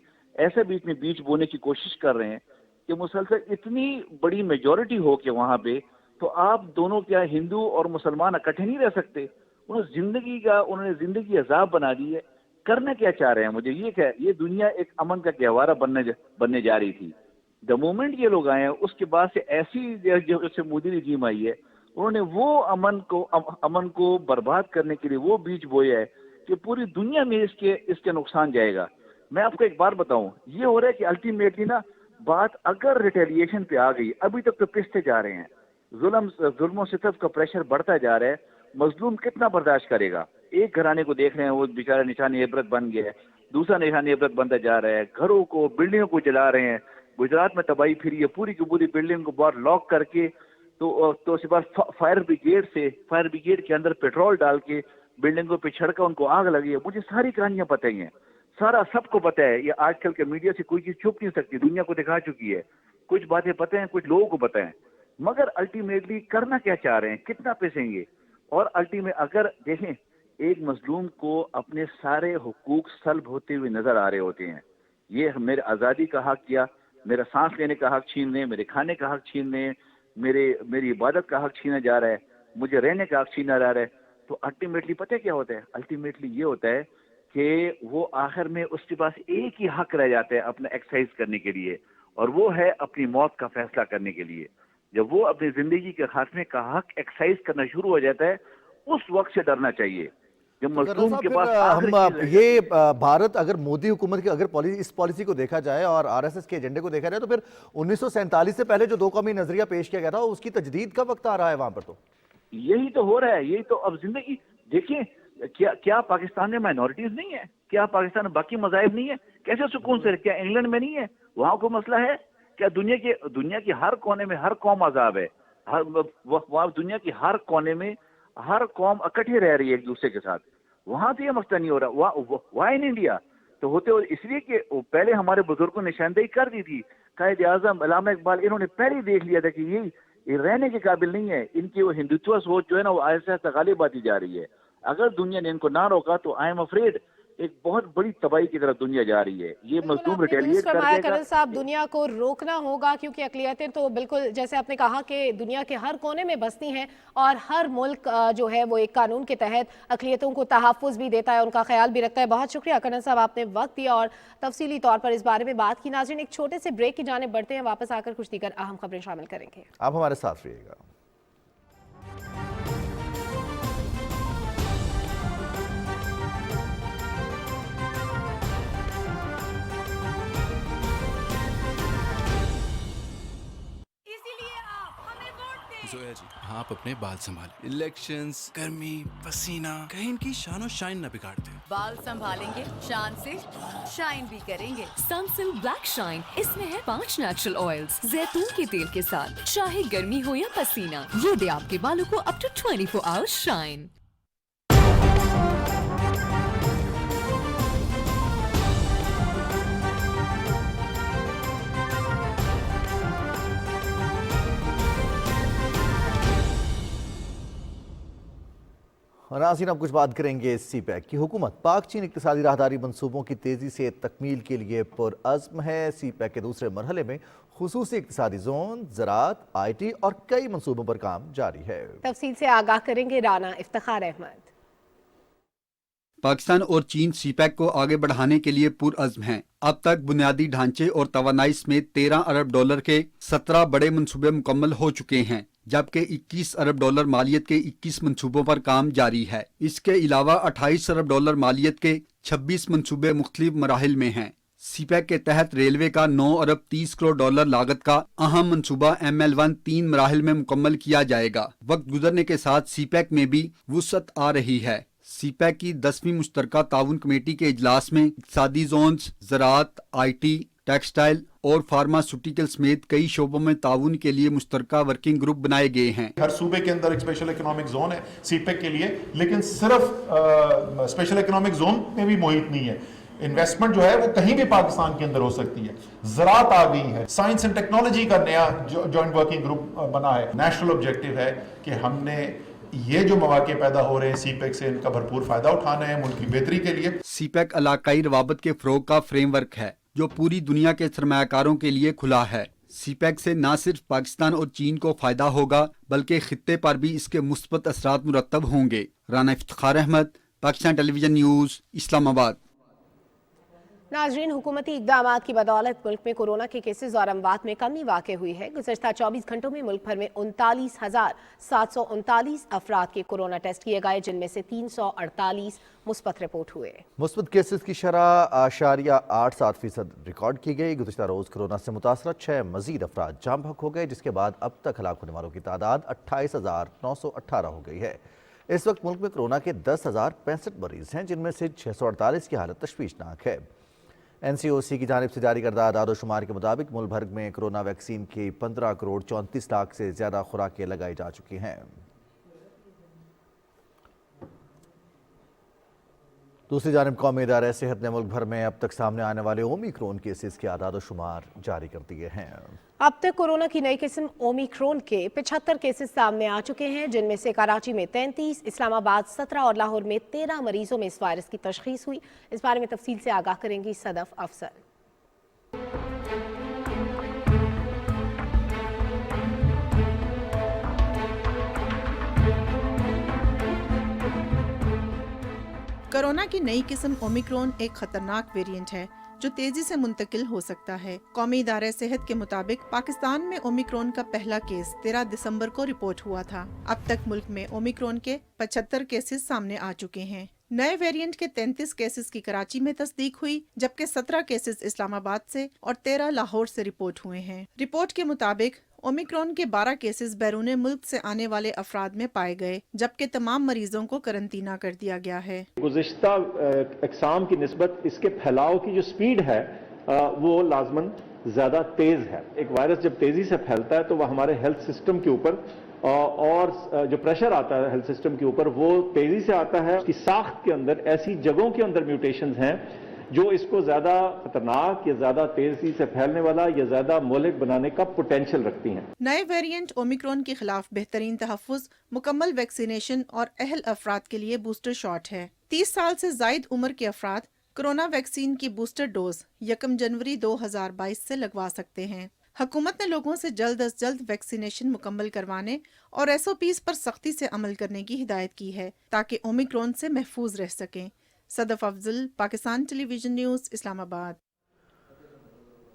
बीच बोने की कोशिश कर रहे हैं कि मुसलसल इतनी बड़ी मेजॉरिटी हो के वहाँ पे, तो आप दोनों क्या हिंदू और मुसलमान इकट्ठे नहीं रह सकते? उन्होंने जिंदगी अजाब बना दी है। करना क्या चाह रहे हैं? मुझे ये दुनिया एक अमन का गहवारा बनने जा रही थी। द मोमेंट ये लोग आए हैं उसके बाद से ऐसी जब से मोदी रिजीम आई है उन्होंने वो अमन को बर्बाद करने के लिए वो बीज बोया है कि पूरी दुनिया में इसके नुकसान जाएगा। मैं आपको एक बार बताऊं, ये हो रहा है कि अल्टीमेटली ना बात अगर रिटेलिएशन पे आ गई, अभी तक तो पिसते जा रहे हैं, जुल्म सितम का प्रेशर बढ़ता जा रहा है, मजलूम कितना बर्दाश्त करेगा? एक घराने को देख रहे हैं वो बेचारा निशान इबरत बन गया है, दूसरा निशान इबरत बनता जा रहा है, घरों को बिल्डिंगों को जला रहे हैं। गुजरात में तबाही फिरी है, पूरी की पूरी बिल्डिंग को बाहर लॉक करके तो उसके बाद फायर ब्रिगेड के अंदर पेट्रोल डाल के बिल्डिंगों पे छिड़का, उनको आग लगी है। मुझे सारी कहानियां पता ही हैं, सारा सबको पता है। ये आजकल के मीडिया से कोई चीज छुप नहीं सकती, दुनिया को दिखा चुकी है। कुछ बातें पता है, कुछ लोगों को पता है, मगर अल्टीमेटली करना क्या चाह रहे हैं, कितना पिसेंगे? और अल्टीमेट अगर देखें एक मजलूम को अपने सारे हुकूक सल्ब होते हुए नजर आ रहे होते हैं। ये मेरे आज़ादी का हक किया, मेरा सांस लेने का हक छीन लें, मेरे खाने का हक छीन लें, मेरी इबादत का हक छीना जा रहा है, मुझे रहने का हक छीना जा रहा है। तो अल्टीमेटली पता है क्या होता है? अल्टीमेटली ये होता है कि वो आखिर में उसके पास एक ही हक रह जाता है अपना एक्सरसाइज करने के लिए, और वो है अपनी मौत का फैसला करने के लिए। जब वो अपनी जिंदगी के खात्मे का हक एक्सरसाइज करना शुरू हो जाता है, उस वक्त से डरना चाहिए। जब मजलूम के पास भारत अगर मोदी हुकूमत की अगर इस पॉलिसी को देखा जाए और आरएसएस के एजेंडे को देखा जाए तो फिर 1947 से पहले जो दो कौमी नजरिया पेश किया गया था उसकी तजदीद का वक्त आ रहा है वहां पर। तो यही तो हो रहा है, यही तो अब जिंदगी देखिए। क्या पाकिस्तान में माइनॉरिटीज नहीं है? क्या पाकिस्तान में बाकी मज़ाहिब नहीं है? कैसे सुकून से? क्या इंग्लैंड में नहीं है? वहां कोई मसला है क्या? दुनिया के हर कोने में हर कौम आजाद है, दुनिया की हर कोने में हर कौम इकट्ठे रह रही है एक दूसरे के साथ। वहां तो ये मसला नहीं हो रहा। वाई इन इंडिया तो होते हो इसलिए कि पहले हमारे बुजुर्गों ने निशानदेही कर दी थी। कायद आजम अल्लामा इकबाल इन्होंने पहले ही देख लिया था कि ये रहने के काबिल नहीं है। इनकी वो हिंदुत्व सोच जो है ना वो आहिस्ता आहिस्ता गालिब आती जा रही है। अगर दुनिया ने इनको ना रोका तो आई एम अफ्रेड एक बहुत बड़ी तबाही की तरफ दुनिया जा रही है। ये मजलूम रिटेलिएट कर देगा। कर्नल साहब, दुनिया को रोकना होगा क्योंकि अक़लियतें तो बिल्कुल जैसे आपने कहा कि दुनिया के हर कोने में बसती हैं और हर मुल्क जो है वो एक कानून के तहत अक़लियतों को तहफ़्फ़ुज़ भी देता है, उनका ख्याल भी रखता है। बहुत शुक्रिया कर्नल साहब, आपने वक्त दिया और तफसीली तौर पर इस बारे में बात की। नाज़रीन, एक छोटे से ब्रेक की जानिब बढ़ते हैं, वापस आकर कुछ दीगर अहम खबरें शामिल करेंगे। आप हमारे साथ रहिएगा। जोया जी, हाँ आप अपने बाल संभालें। इलेक्शंस, गर्मी, पसीना, कहीं इनकी शान और शाइन न बिगाड़ते। बाल संभालेंगे, शान से शाइन भी करेंगे। सनसिल्क ब्लैक शाइन, इसमें है 5 नेचुरल ऑयल्स जैतून के तेल के साथ। चाहे गर्मी हो या पसीना, ये दे आपके बालों को अप टू 24 आवर्स शाइन। नाज़रीन, अब कुछ बात करेंगे सीपैक की। हुकूमत पाक चीन इक़्तिसादी राहदारी मंसूबों की तेज़ी से तकमील के लिए पुरअज़्म है। सीपैक के दूसरे मरहले में खुसूसी इक़्तिसादी जोन, ज़राअत, IT और कई मंसूबों पर काम जारी है। तफसील से आगाह करेंगे राना इफ्तिखार अहमद। पाकिस्तान और चीन सीपैक को आगे बढ़ाने के लिए पुरअज़्म हैं। अब तक बुनियादी ढांचे और तवानाई समेत 13 अरब डॉलर के 17 बड़े मंसूबे मुकम्मल हो चुके हैं, जबकि 21 अरब डॉलर मालियत के 21 मंसूबों पर काम जारी है। इसके अलावा 28 अरब डॉलर मालियत के 26 मंसूबे मुख्तलिफ मराहिल में हैं। सीपैक के तहत रेलवे का 9 अरब 30 करोड़ डॉलर लागत का अहम मंसूबा ML1 3 मराहिल में मुकम्मल किया जाएगा। वक्त गुजरने के साथ सीपैक में भी वुसअत आ रही है। सी पैक की 10वीं मुश्तरका ताउन कमेटी के इजलास में इक़्तिसादी जोन्स, ज़राअत, IT, टेक्सटाइल और फार्मास्यूटिकल समेत कई शोबों में ताउन के लिए मुश्तरका वर्किंग ग्रुप बनाए गए हैं। हर सूबे के अंदर एक स्पेशल इकोनॉमिक जोन है सीपेक के लिए, लेकिन सिर्फ स्पेशल इकोनॉमिक जोन में भी मुहित नहीं है। इन्वेस्टमेंट जो है वो कहीं भी पाकिस्तान के अंदर हो सकती है। ज़राअत आ गई है, साइंस एंड टेक्नोलॉजी का नया जॉइंट वर्किंग ग्रुप बना है। नेशनल ऑब्जेक्टिव है कि हमने ये जो मौके पैदा हो रहे हैं सीपेक से, इनका भरपूर फायदा उठाना है मुल्क की बेहतरी के लिए। सीपेक इलाकाई रवाबत के फ़रोग का फ्रेमवर्क है जो पूरी दुनिया के सरमायाकारों के लिए खुला है। सीपेक से न सिर्फ पाकिस्तान और चीन को फायदा होगा बल्कि खित्ते पर भी इसके मुस्बत असरात मुरतब होंगे। Rana Iftikhar Ahmad, Pakistan television news, Islamabad. नाजरीन, हुकूमती इक़दामात की बदौलत मुल्क में कोरोना के केसेस और अमवात में कमी वाक़ हुई है। गुज़श्ता 24 घंटों में मुल्क भर में 39,739 अफराद के कोरोना टेस्ट किए गए, जिनमें से 348 मुस्बत रिपोर्ट हुए। मुस्बत केसेस की शरह 8.87% रिकॉर्ड की गई। गुज़श्ता रोज़ कोरोना से मुतासर 6 मजीद अफराद जाम बहक हो गए, जिसके बाद अब तक हलाक होने वालों की तादाद 28,918 हो गई है। इस वक्त मुल्क में कोरोना के 10,065 मरीज हैं, जिनमें से 648 की हालत तशवीशनाक है। NCOC की जानिब से जारी करदा आदाद-ओ-शुमार के मुताबिक मुल्क भर में कोरोना वैक्सीन की 15 करोड़ 34 लाख से ज़्यादा खुराकें लगाई जा चुकी हैं। दूसरी जानिब कौमी इदारे सेहत ने मुल्क भर में अब तक सामने आने वाले ओमिक्रॉन केसेस के आदाद-ओ-शुमार जारी कर दिए हैं। अब तक कोरोना की नई किस्म ओमिक्रॉन के 75 केसेस सामने आ चुके हैं, जिनमें से कराची में 33, इस्लामाबाद 17 और लाहौर में 13 मरीजों में इस वायरस की तशखीस हुई। इस बारे में तफसील से आगाह करेंगी सदफ अफसर। कोरोना की नई किस्म ओमिक्रॉन एक खतरनाक वेरिएंट है जो तेजी से मुंतकिल हो सकता है। कौमी इदारे सेहत के मुताबिक पाकिस्तान में ओमिक्रॉन का पहला केस 13 दिसंबर को रिपोर्ट हुआ था। अब तक मुल्क में ओमिक्रॉन के 75 केसेस सामने आ चुके हैं। नए वेरिएंट के 33 केसेस की कराची में तस्दीक हुई, जबकि 17 केसेस इस्लामाबाद से और 13 लाहौर से रिपोर्ट हुए हैं। रिपोर्ट के मुताबिक ओमिक्रॉन के 12 केसेस बैरून मुल्क से आने वाले अफराद में पाए गए, जबकि तमाम मरीजों को करंटीना कर दिया गया है। गुज़िश्ता अक़साम की निस्बत इसके फैलाव की जो स्पीड है वो लाजमन ज़्यादा तेज़ है। एक वायरस जब तेज़ी से फैलता है तो वह हमारे हेल्थ सिस्टम के ऊपर और जो प्रेशर आता है हेल्थ सिस्टम के ऊपर वो तेज़ी से आता है। उसकी साख्त के अंदर ऐसी जगहों के अंदर म्यूटेशंस हैं जो इसको ज़्यादा खतरनाक या ज़्यादा तेज़ी से फैलने वाला या ज़्यादा मोहलिक बनाने का पोटेंशियल रखती हैं। नए वेरिएंट ओमिक्रॉन के खिलाफ बेहतरीन तहफ़्फ़ुज़, मुकम्मल वैक्सीनेशन और अहल अफराद के लिए बूस्टर शॉट है। 30 साल से ज़ायद उम्र के अफराद कोरोना वैक्सीन की बूस्टर डोज 1 जनवरी 2022 से लगवा सकते हैं। हुकूमत ने लोगों से जल्द अज जल्द वैक्सीनेशन मुकम्मल करवाने और SOPs पर सख्ती से अमल करने की हिदायत की है ताकि ओमिक्रॉन से महफूज रह सकें। Sadaf Afzal, Pakistan television news, Islamabad.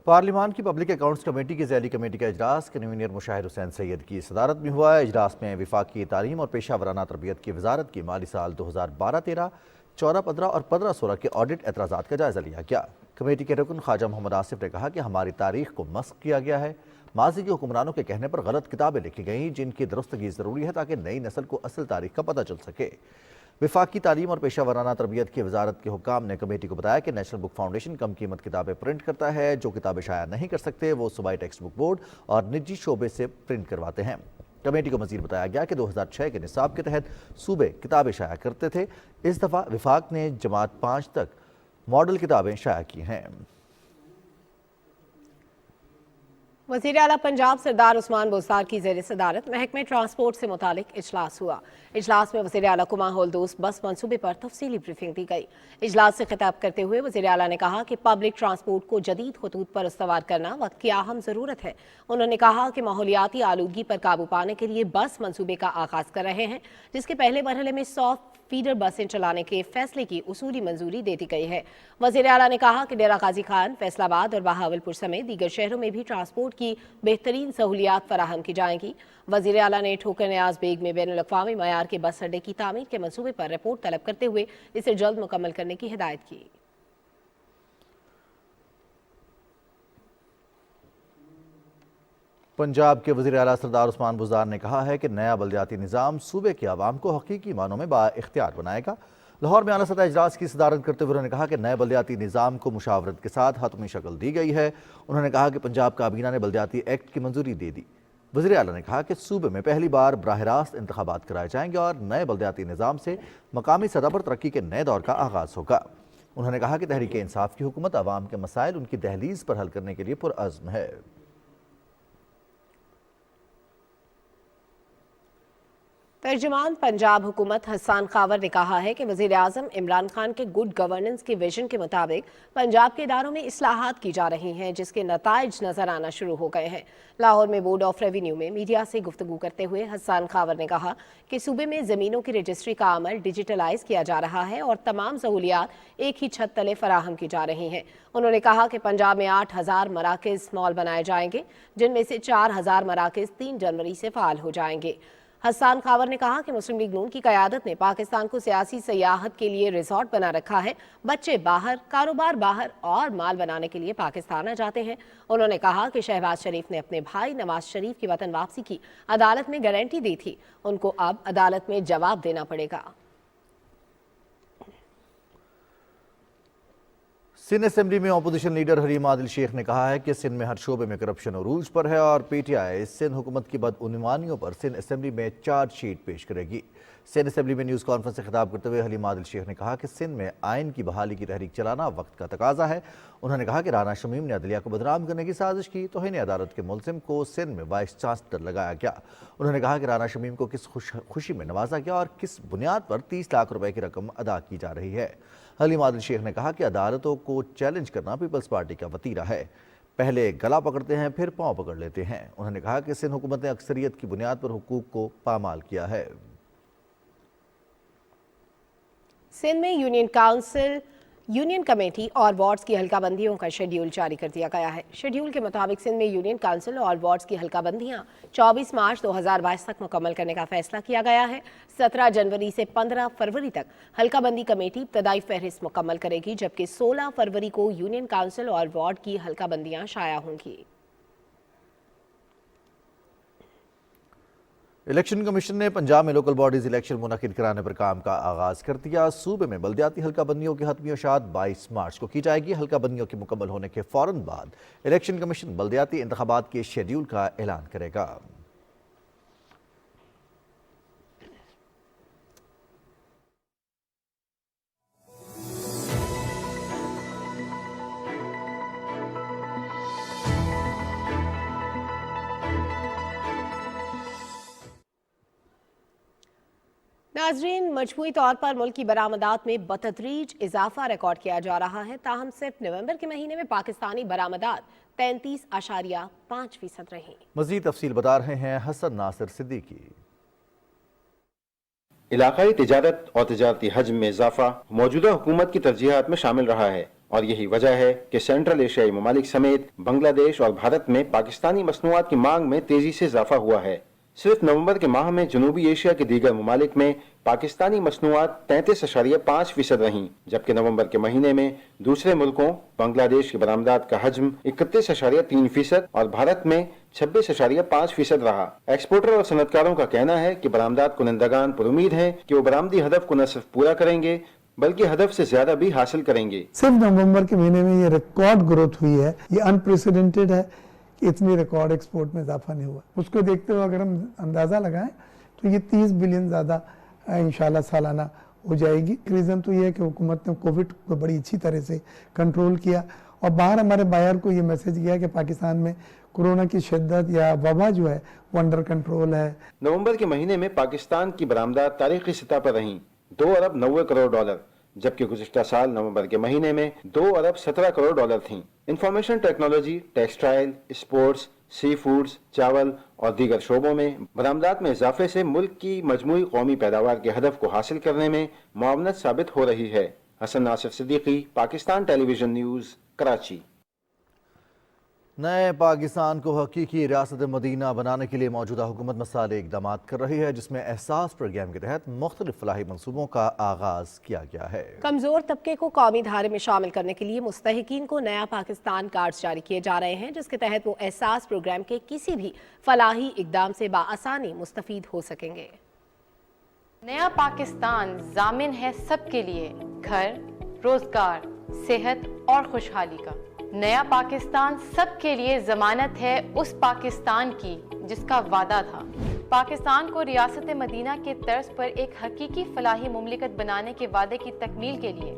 पार्लिमान की पब्लिक अकाउंट्स कमेटी की ज़ैली कमेटी का इजलास कन्वीनर मुशाहिर हुसैन सैयद की सदारत में हुआ। इजलास में वफाकी तालीम और पेशा वराना तरबियत की वजारत की माली साल 2012-13, 14-15 और 15-16 के ऑडिट एतराज़ात का जायज़ा लिया गया। कमेटी के रुकन ख्वाजा मोहम्मद आसिफ ने कहा कि हमारी तारीख को मस्क किया गया है। माजी के हुक्मरानों के कहने पर गलत किताबें लिखी गईं, जिनकी दुरुस्तगी ज़रूरी है ताकि नई नस्ल को असल तारीख का पता चल सके। वफाकी तालीम और पेशा वराना तरबियत की वजारत के हुक्काम ने कमेटी को बताया कि नेशनल बुक फाउंडेशन कम कीमत किताबें प्रिंट करता है। जो किताबें शाया नहीं कर सकते वो सूबाई टेक्स्ट बुक बोर्ड और निजी शोबे से प्रिंट करवाते हैं। कमेटी को मजीद बताया गया कि 2006 के निसाब के तहत सूबे किताबें शाया करते थे। इस दफ़ा वफाक ने जमात 5 तक मॉडल किताबें शाया की हैं। वज़ीर आला पंजाब सरदार उस्मान बुज़दार की ज़ेर सदारत महकमे ट्रांसपोर्ट से मुतालिक इजलास हुआ। इजलास में वज़ीर आला को माहौल दोस्त बस मंसूबे पर तफसीली ब्रीफिंग दी गई। इजलास से खिताब करते हुए वज़ीर आला ने कहा कि पब्लिक ट्रांसपोर्ट को जदीद खतूत पर इस्तवार करना वक्त की अहम ज़रूरत है। उन्होंने कहा कि माहौलियाती आलूदगी पर काबू पाने के लिए बस मंसूबे का आगाज़ कर रहे हैं, जिसके पहले मरहले में 100 फीडर बसें चलाने के फैसले की उसूली मंजूरी दे दी गई है। वज़ीर आला ने कहा कि डेरा गाजी खान, फैसलाबाद और बहावलपुर समेत दीगर शहरों में भी ट्रांसपोर्ट की बेहतरीन सहूलियात फराहम की जाएंगी। वज़ीर आला ने ठोकर न्याज बेग में बैनुल अक़वामी मयार के बस अड्डे की तामीर के मंसूबे पर रिपोर्ट तलब करते हुए इसे जल्द मुकम्मल करने की हिदायत की। पंजाब के वज़ीर आला सरदार उस्मान बुज़दार ने कहा है कि नया बल्दियाती निज़ाम सूबे के अवाम को हकीकी मानों में बाइख्तियार बनाएगा। لاہور میں اعلیٰ سطح اجلاس کی صدارت کرتے ہوئے انہوں نے کہا کہ نئے بلدیاتی نظام کو مشاورت کے ساتھ حتمی شکل دی گئی ہے۔ انہوں نے کہا کہ پنجاب کابینہ نے بلدیاتی ایکٹ کی منظوری دے دی۔ وزیر اعلیٰ نے کہا کہ صوبے میں پہلی بار براہ راست انتخابات کرائے جائیں گے اور نئے بلدیاتی نظام سے مقامی سطح پر ترقی کے نئے دور کا آغاز ہوگا۔ انہوں نے کہا کہ تحریک انصاف کی حکومت عوام کے مسائل ان کی دہلیز پر حل کرنے کے لیے پرعزم ہے۔ ترجمان پنجاب حکومت حسان خاور نے کہا ہے کہ وزیر اعظم عمران خان کے گڈ گورننس کے ویژن کے مطابق پنجاب کے اداروں میں اصلاحات کی جا رہی ہیں، جس کے نتائج نظر آنا شروع ہو گئے ہیں۔ لاہور میں بورڈ آف ریونیو میں میڈیا سے گفتگو کرتے ہوئے حسان خاور نے کہا کہ صوبے میں زمینوں کی رجسٹری کا عمل ڈیجیٹلائز کیا جا رہا ہے اور تمام سہولیات ایک ہی چھت تلے فراہم کی جا رہی ہیں۔ انہوں نے کہا کہ پنجاب میں 8000 مراکز مال بنائے جائیں گے، جن میں سے 4000 مراکز 3 جنوری سے فعال ہو جائیں گے۔ حسان خاور نے کہا کہ مسلم لیگ نون کی قیادت نے پاکستان کو سیاسی سیاحت کے لیے ریزورٹ بنا رکھا ہے، بچے باہر، کاروبار باہر اور مال بنانے کے لیے پاکستان آ جاتے ہیں۔ انہوں نے کہا کہ شہباز شریف نے اپنے بھائی نواز شریف کی وطن واپسی کی عدالت میں گارنٹی دی تھی، ان کو اب عدالت میں جواب دینا پڑے گا۔ سندھ اسمبلی میں اپوزیشن لیڈر حلیم عادل شیخ نے کہا ہے کہ سندھ میں ہر شعبے میں کرپشن عروج پر ہے اور پی ٹی آئی سندھ حکومت کی بدعنوانیوں پر سندھ اسمبلی میں چارج شیٹ پیش کرے گی۔ سندھ اسمبلی میں نیوز کانفرنس سے خطاب کرتے ہوئے حلیم عادل شیخ نے کہا کہ سندھ میں آئین کی بحالی کی تحریک چلانا وقت کا تقاضا ہے۔ انہوں نے کہا کہ رانا شمیم نے عدلیہ کو بدنام کرنے کی سازش کی، توہین عدالت کے ملزم کو سندھ میں وائس چانسلر لگایا گیا۔ انہوں نے کہا کہ رانا شمیم کو کس خوشی میں نوازا گیا اور کس بنیاد پر 30 لاکھ روپے کی رقم ادا کی جا رہی ہے۔ حلیم عادل شیخ نے کہا کہ عدالتوں کو چیلنج کرنا پیپلز پارٹی کا وتیرہ ہے، پہلے گلا پکڑتے ہیں پھر پاؤں پکڑ لیتے ہیں۔ انہوں نے کہا کہ سندھ حکومت نے اکثریت کی بنیاد پر حقوق کو پامال کیا ہے۔ سندھ میں یونین کمیٹی اور وارڈز کی حلقہ بندیوں کا شیڈیول جاری کر دیا گیا ہے۔ شیڈیول کے مطابق سندھ میں یونین کونسل اور وارڈز کی حلقہ بندیاں 24 مارچ 2022 تک مکمل کرنے کا فیصلہ کیا گیا ہے۔ 17 جنوری سے 15 فروری تک حلقہ بندی کمیٹی ابتدائی فہرست مکمل کرے گی، جبکہ 16 فروری کو یونین کونسل اور وارڈ کی حلقہ بندیاں شائع ہوں گی۔ الیکشن کمیشن نے پنجاب میں لوکل باڈیز الیکشن منعقد کرانے پر کام کا آغاز کر دیا۔ صوبے میں بلدیاتی حلقہ بندیوں کی حتمی اشاعت 22 مارچ کو کی جائے گی۔ حلقہ بندیوں کے مکمل ہونے کے فوراً بعد الیکشن کمیشن بلدیاتی انتخابات کے شیڈیول کا اعلان کرے گا۔ ناظرین، مجموعی طور پر ملک کی برآمدات میں بتدریج اضافہ ریکارڈ کیا جا رہا ہے، تاہم صرف نومبر کے مہینے میں پاکستانی برآمدات 33.5% رہیں۔ مزید تفصیل بتا رہے ہیں حسن ناصر صدیقی۔ علاقائی تجارت اور تجارتی حجم میں اضافہ موجودہ حکومت کی ترجیحات میں شامل رہا ہے اور یہی وجہ ہے کہ سینٹرل ایشیائی ممالک سمیت بنگلہ دیش اور بھارت میں پاکستانی مصنوعات کی مانگ میں تیزی سے اضافہ ہوا ہے۔ صرف نومبر کے ماہ میں جنوبی ایشیا کے دیگر ممالک میں پاکستانی مصنوعات 33.5% رہیں، جبکہ نومبر کے مہینے میں دوسرے ملکوں بنگلہ دیش کی برآمدات کا حجم 31.3% اور بھارت میں 26.5% رہا۔ ایکسپورٹر اور صنعتکاروں کا کہنا ہے کہ برآمدات کنندگان پر امید ہیں کہ وہ برآمدی ہدف کو نہ صرف پورا کریں گے بلکہ ہدف سے زیادہ بھی حاصل کریں گے۔ صرف نومبر کے مہینے میں یہ ریکارڈ گروتھ ہوئی ہے، یہ انپریسیڈنٹڈ ہے کہ اتنی ریکارڈ ایکسپورٹ میں اضافہ نہیں ہوا۔ اس کو دیکھتے ہوئے اگر ہم اندازہ لگائیں تو یہ 30 بلین زیادہ انشاءاللہ سالانہ ہو جائے گی۔ ریزن تو یہ ہے کہ حکومت نے کووڈ کو بڑی اچھی طرح سے کنٹرول کیا اور باہر ہمارے بائر کو یہ میسج گیا کہ پاکستان میں کورونا کی شدت یا وبا جو ہے وہ انڈر کنٹرول ہے۔ نومبر کے مہینے میں پاکستان کی برآمدات تاریخی سطح پر رہیں 2.90 ارب، جبکہ گزشتہ سال نومبر کے مہینے میں 2.17 ارب تھیں۔ انفارمیشن ٹیکنالوجی، ٹیکسٹائل، اسپورٹس، سی فوڈز، چاول اور دیگر شعبوں میں برآمدات میں اضافے سے ملک کی مجموعی قومی پیداوار کے ہدف کو حاصل کرنے میں معاونت ثابت ہو رہی ہے۔ حسن ناصر صدیقی، پاکستان ٹیلی ویژن نیوز، کراچی۔ نئے پاکستان کو حقیقی ریاست مدینہ بنانے کے لیے موجودہ حکومت مسالے اقدامات کر رہی ہے، جس میں احساس پروگرام کے تحت مختلف فلاحی منصوبوں کا آغاز کیا گیا ہے۔ کمزور طبقے کو قومی دھارے میں شامل کرنے کے لیے مستحقین کو نیا پاکستان کارڈز جاری کیے جا رہے ہیں، جس کے تحت وہ احساس پروگرام کے کسی بھی فلاحی اقدام سے بآسانی مستفید ہو سکیں گے۔ नया पाकिस्तान जामिन है सबके लिए घर, रोजगार, सेहत और खुशहाली का। नया पाकिस्तान सबके लिए जमानत है उस पाकिस्तान की जिसका वादा था। पाकिस्तान को रियासत मदीना के तर्ज पर एक हकीकी फलाही मुमलिकत बनाने के वादे की तकमील के लिए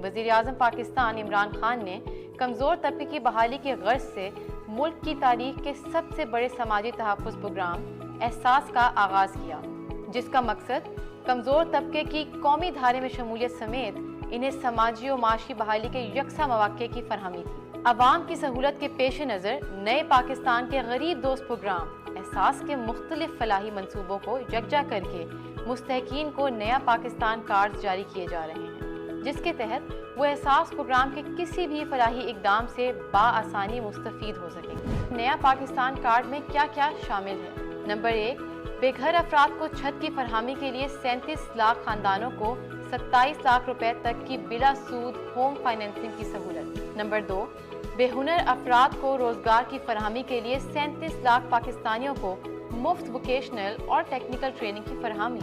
वज़ीर आज़म पाकिस्तान इमरान खान ने कमज़ोर तबके की बहाली के गर्ज से मुल्क की तारीख के सबसे बड़े समाजी तहफ़्फ़ुज़ प्रोग्राम एहसास का आगाज़ किया, जिसका मकसद कमज़ोर तबके की कौमी धारे में शमूलियत समेत इन्हें समाजी और माशी बहाली के यकसा मौक़े की फरहमी थी। अवाम की सहूलत के पेश नज़र नए पाकिस्तान के गरीब दोस्त प्रोग्राम एहसास के मुख्तलिफ फलाही मंसूबों को यकजा करके मुस्तहकीन को नया पाकिस्तान कार्ड जारी किए जा रहे हैं, जिसके तहत वो एहसास प्रोग्राम के किसी भी फलाही इकदाम से बाआसानी मुस्तफ़ीद हो सकेंगे। नया पाकिस्तान कार्ड में क्या क्या शामिल है? नंबर 1, बेघर अफराद को छत की फरहमी के लिए 37 लाख खानदानों को 27 लाख रुपए तक की बिला सूद होम फाइनेंसिंग की सहूलत। नंबर 2, बेहुनर अफराद को रोजगार की फरहमी के लिए 37 लाख पाकिस्तानियों को मुफ्त वोकेशनल और टेक्निकल ट्रेनिंग की फरहमी।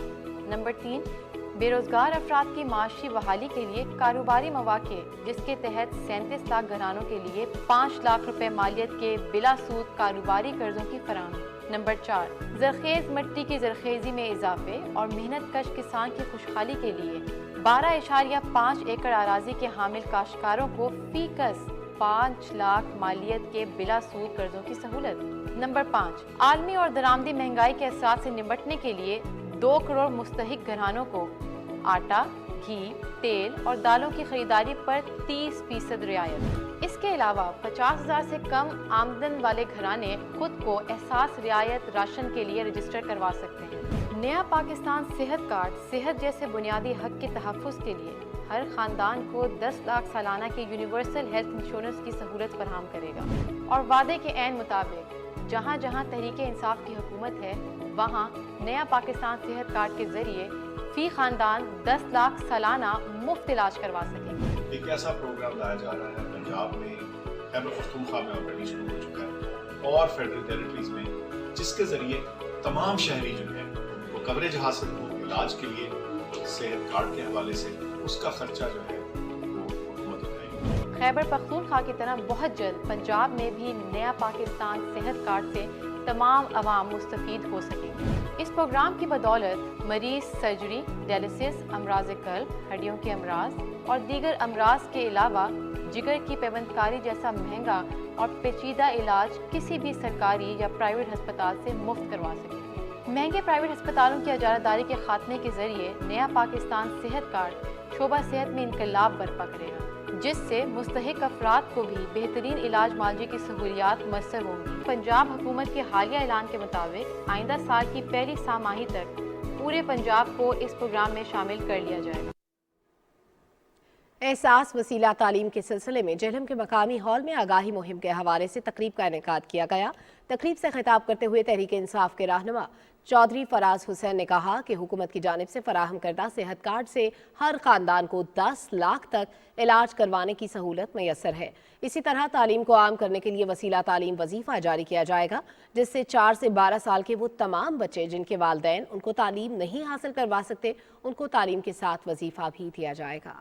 नंबर 3, बेरोजगार अफराद की माशी बहाली के लिए कारोबारी मौके, जिसके तहत 37 लाख घरानों के लिए 5 लाख रुपए मालियत के बिला सूद कारोबारी कर्जों की फरहमी। नंबर 4, जरखेज मिट्टी की जरखेजी में इजाफे और मेहनत कश किसान की खुशहाली के लिए 12.5 एकड़ अराजी के हामिल काश्तकारों को फीकस 5 लाख मालियत के बिला सूद कर्जों की सहूलत। नंबर 5, आलमी और दरामदी महंगाई के असरात से निपटने के लिए 2 करोड़ मुस्तहिक घरानों को आटा, घी, तेल और दालों की खरीदारी पर 30% रियायत। इसके अलावा 50,000 से कम आमदन वाले घराने खुद को एहसास रियायत राशन के लिए रजिस्टर करवा सकते हैं। नया पाकिस्तान सेहत कार्ड सेहत जैसे बुनियादी हक के तहफ़्फ़ुज़ के लिए हर खानदान को 10 लाख सालाना की यूनिवर्सल हेल्थ इंश्योरेंस की सहूलत फराहम करेगा और वादे के ऐन मुताबिक जहाँ जहाँ तहरीक इंसाफ की हुकूमत है, वहाँ नया पाकिस्तान सेहत कार्ड के जरिए फी खानदान 10 लाख सालाना मुफ्त इलाज करवा सकेंगे। एक ऐसा प्रोग्राम लाया जा रहा है पंजाब में, खैबर पख्तूनख्वा में ऑलरेडी शुरू हो चुका है और फेडरल टेरिटरीज में, जिसके जरिए तमाम शहरी जो है वो कवरेज हासिल हो इलाज के लिए सेहत कार्ड के हवाले से, उसका खर्चा जो है वो हुकूमत उठाएगी। खैबर पख्तूनख्वा की तरह बहुत जल्द पंजाब में भी नया पाकिस्तान सेहत कार्ड से तमाम अवाम मुस्तफीद हो सकेंगे। इस प्रोग्राम की बदौलत मरीज सर्जरी, डायलिसिस, अमराज कल्ब, हड्डियों के अमराज और दीगर अमराज के अलावा जिगर की पेवंदकारी जैसा महंगा और पेचीदा इलाज किसी भी सरकारी या प्राइवेट अस्पताल से मुफ्त करवा सकेंगे। महंगे प्राइवेट अस्पतालों की इजारादारी के खात्मे के जरिए नया पाकिस्तान सेहत कार्ड शोबा सेहत में इनकलाब बर्पा करेगा, जिससे मुस्तहिक अफराद को भी बेहतरीन इलाज मालजी की सहूलियात मैसर होंगी। पंजाब हुकूमत के हालिया ऐलान के मुताबिक आइंदा साल की पहली सामाही तक पूरे पंजाब को इस प्रोग्राम में शामिल कर लिया जाएगा। एहसास वसीला तालीम के सिलसिले में जेहलम के मकामी हॉल में आगाही मुहिम के हवाले से तकरीब का इनेकाद किया गया। तकरीब से खिताब करते हुए तहरीक इंसाफ के रहनुमा चौधरी फराज हुसैन ने कहा कि हुकूमत की जानिब से फराहम करदा सेहत कार्ड से हर खानदान को 10 लाख तक इलाज करवाने की सहूलत मैसर है। इसी तरह तालीम को आम करने के लिए वसीला तालीम वजीफा जारी किया जाएगा, जिससे 4 से 12 साल के वो तमाम बच्चे जिनके वालिदैन उनको तालीम नहीं हासिल करवा सकते, उनको तालीम के साथ वजीफा भी दिया जाएगा।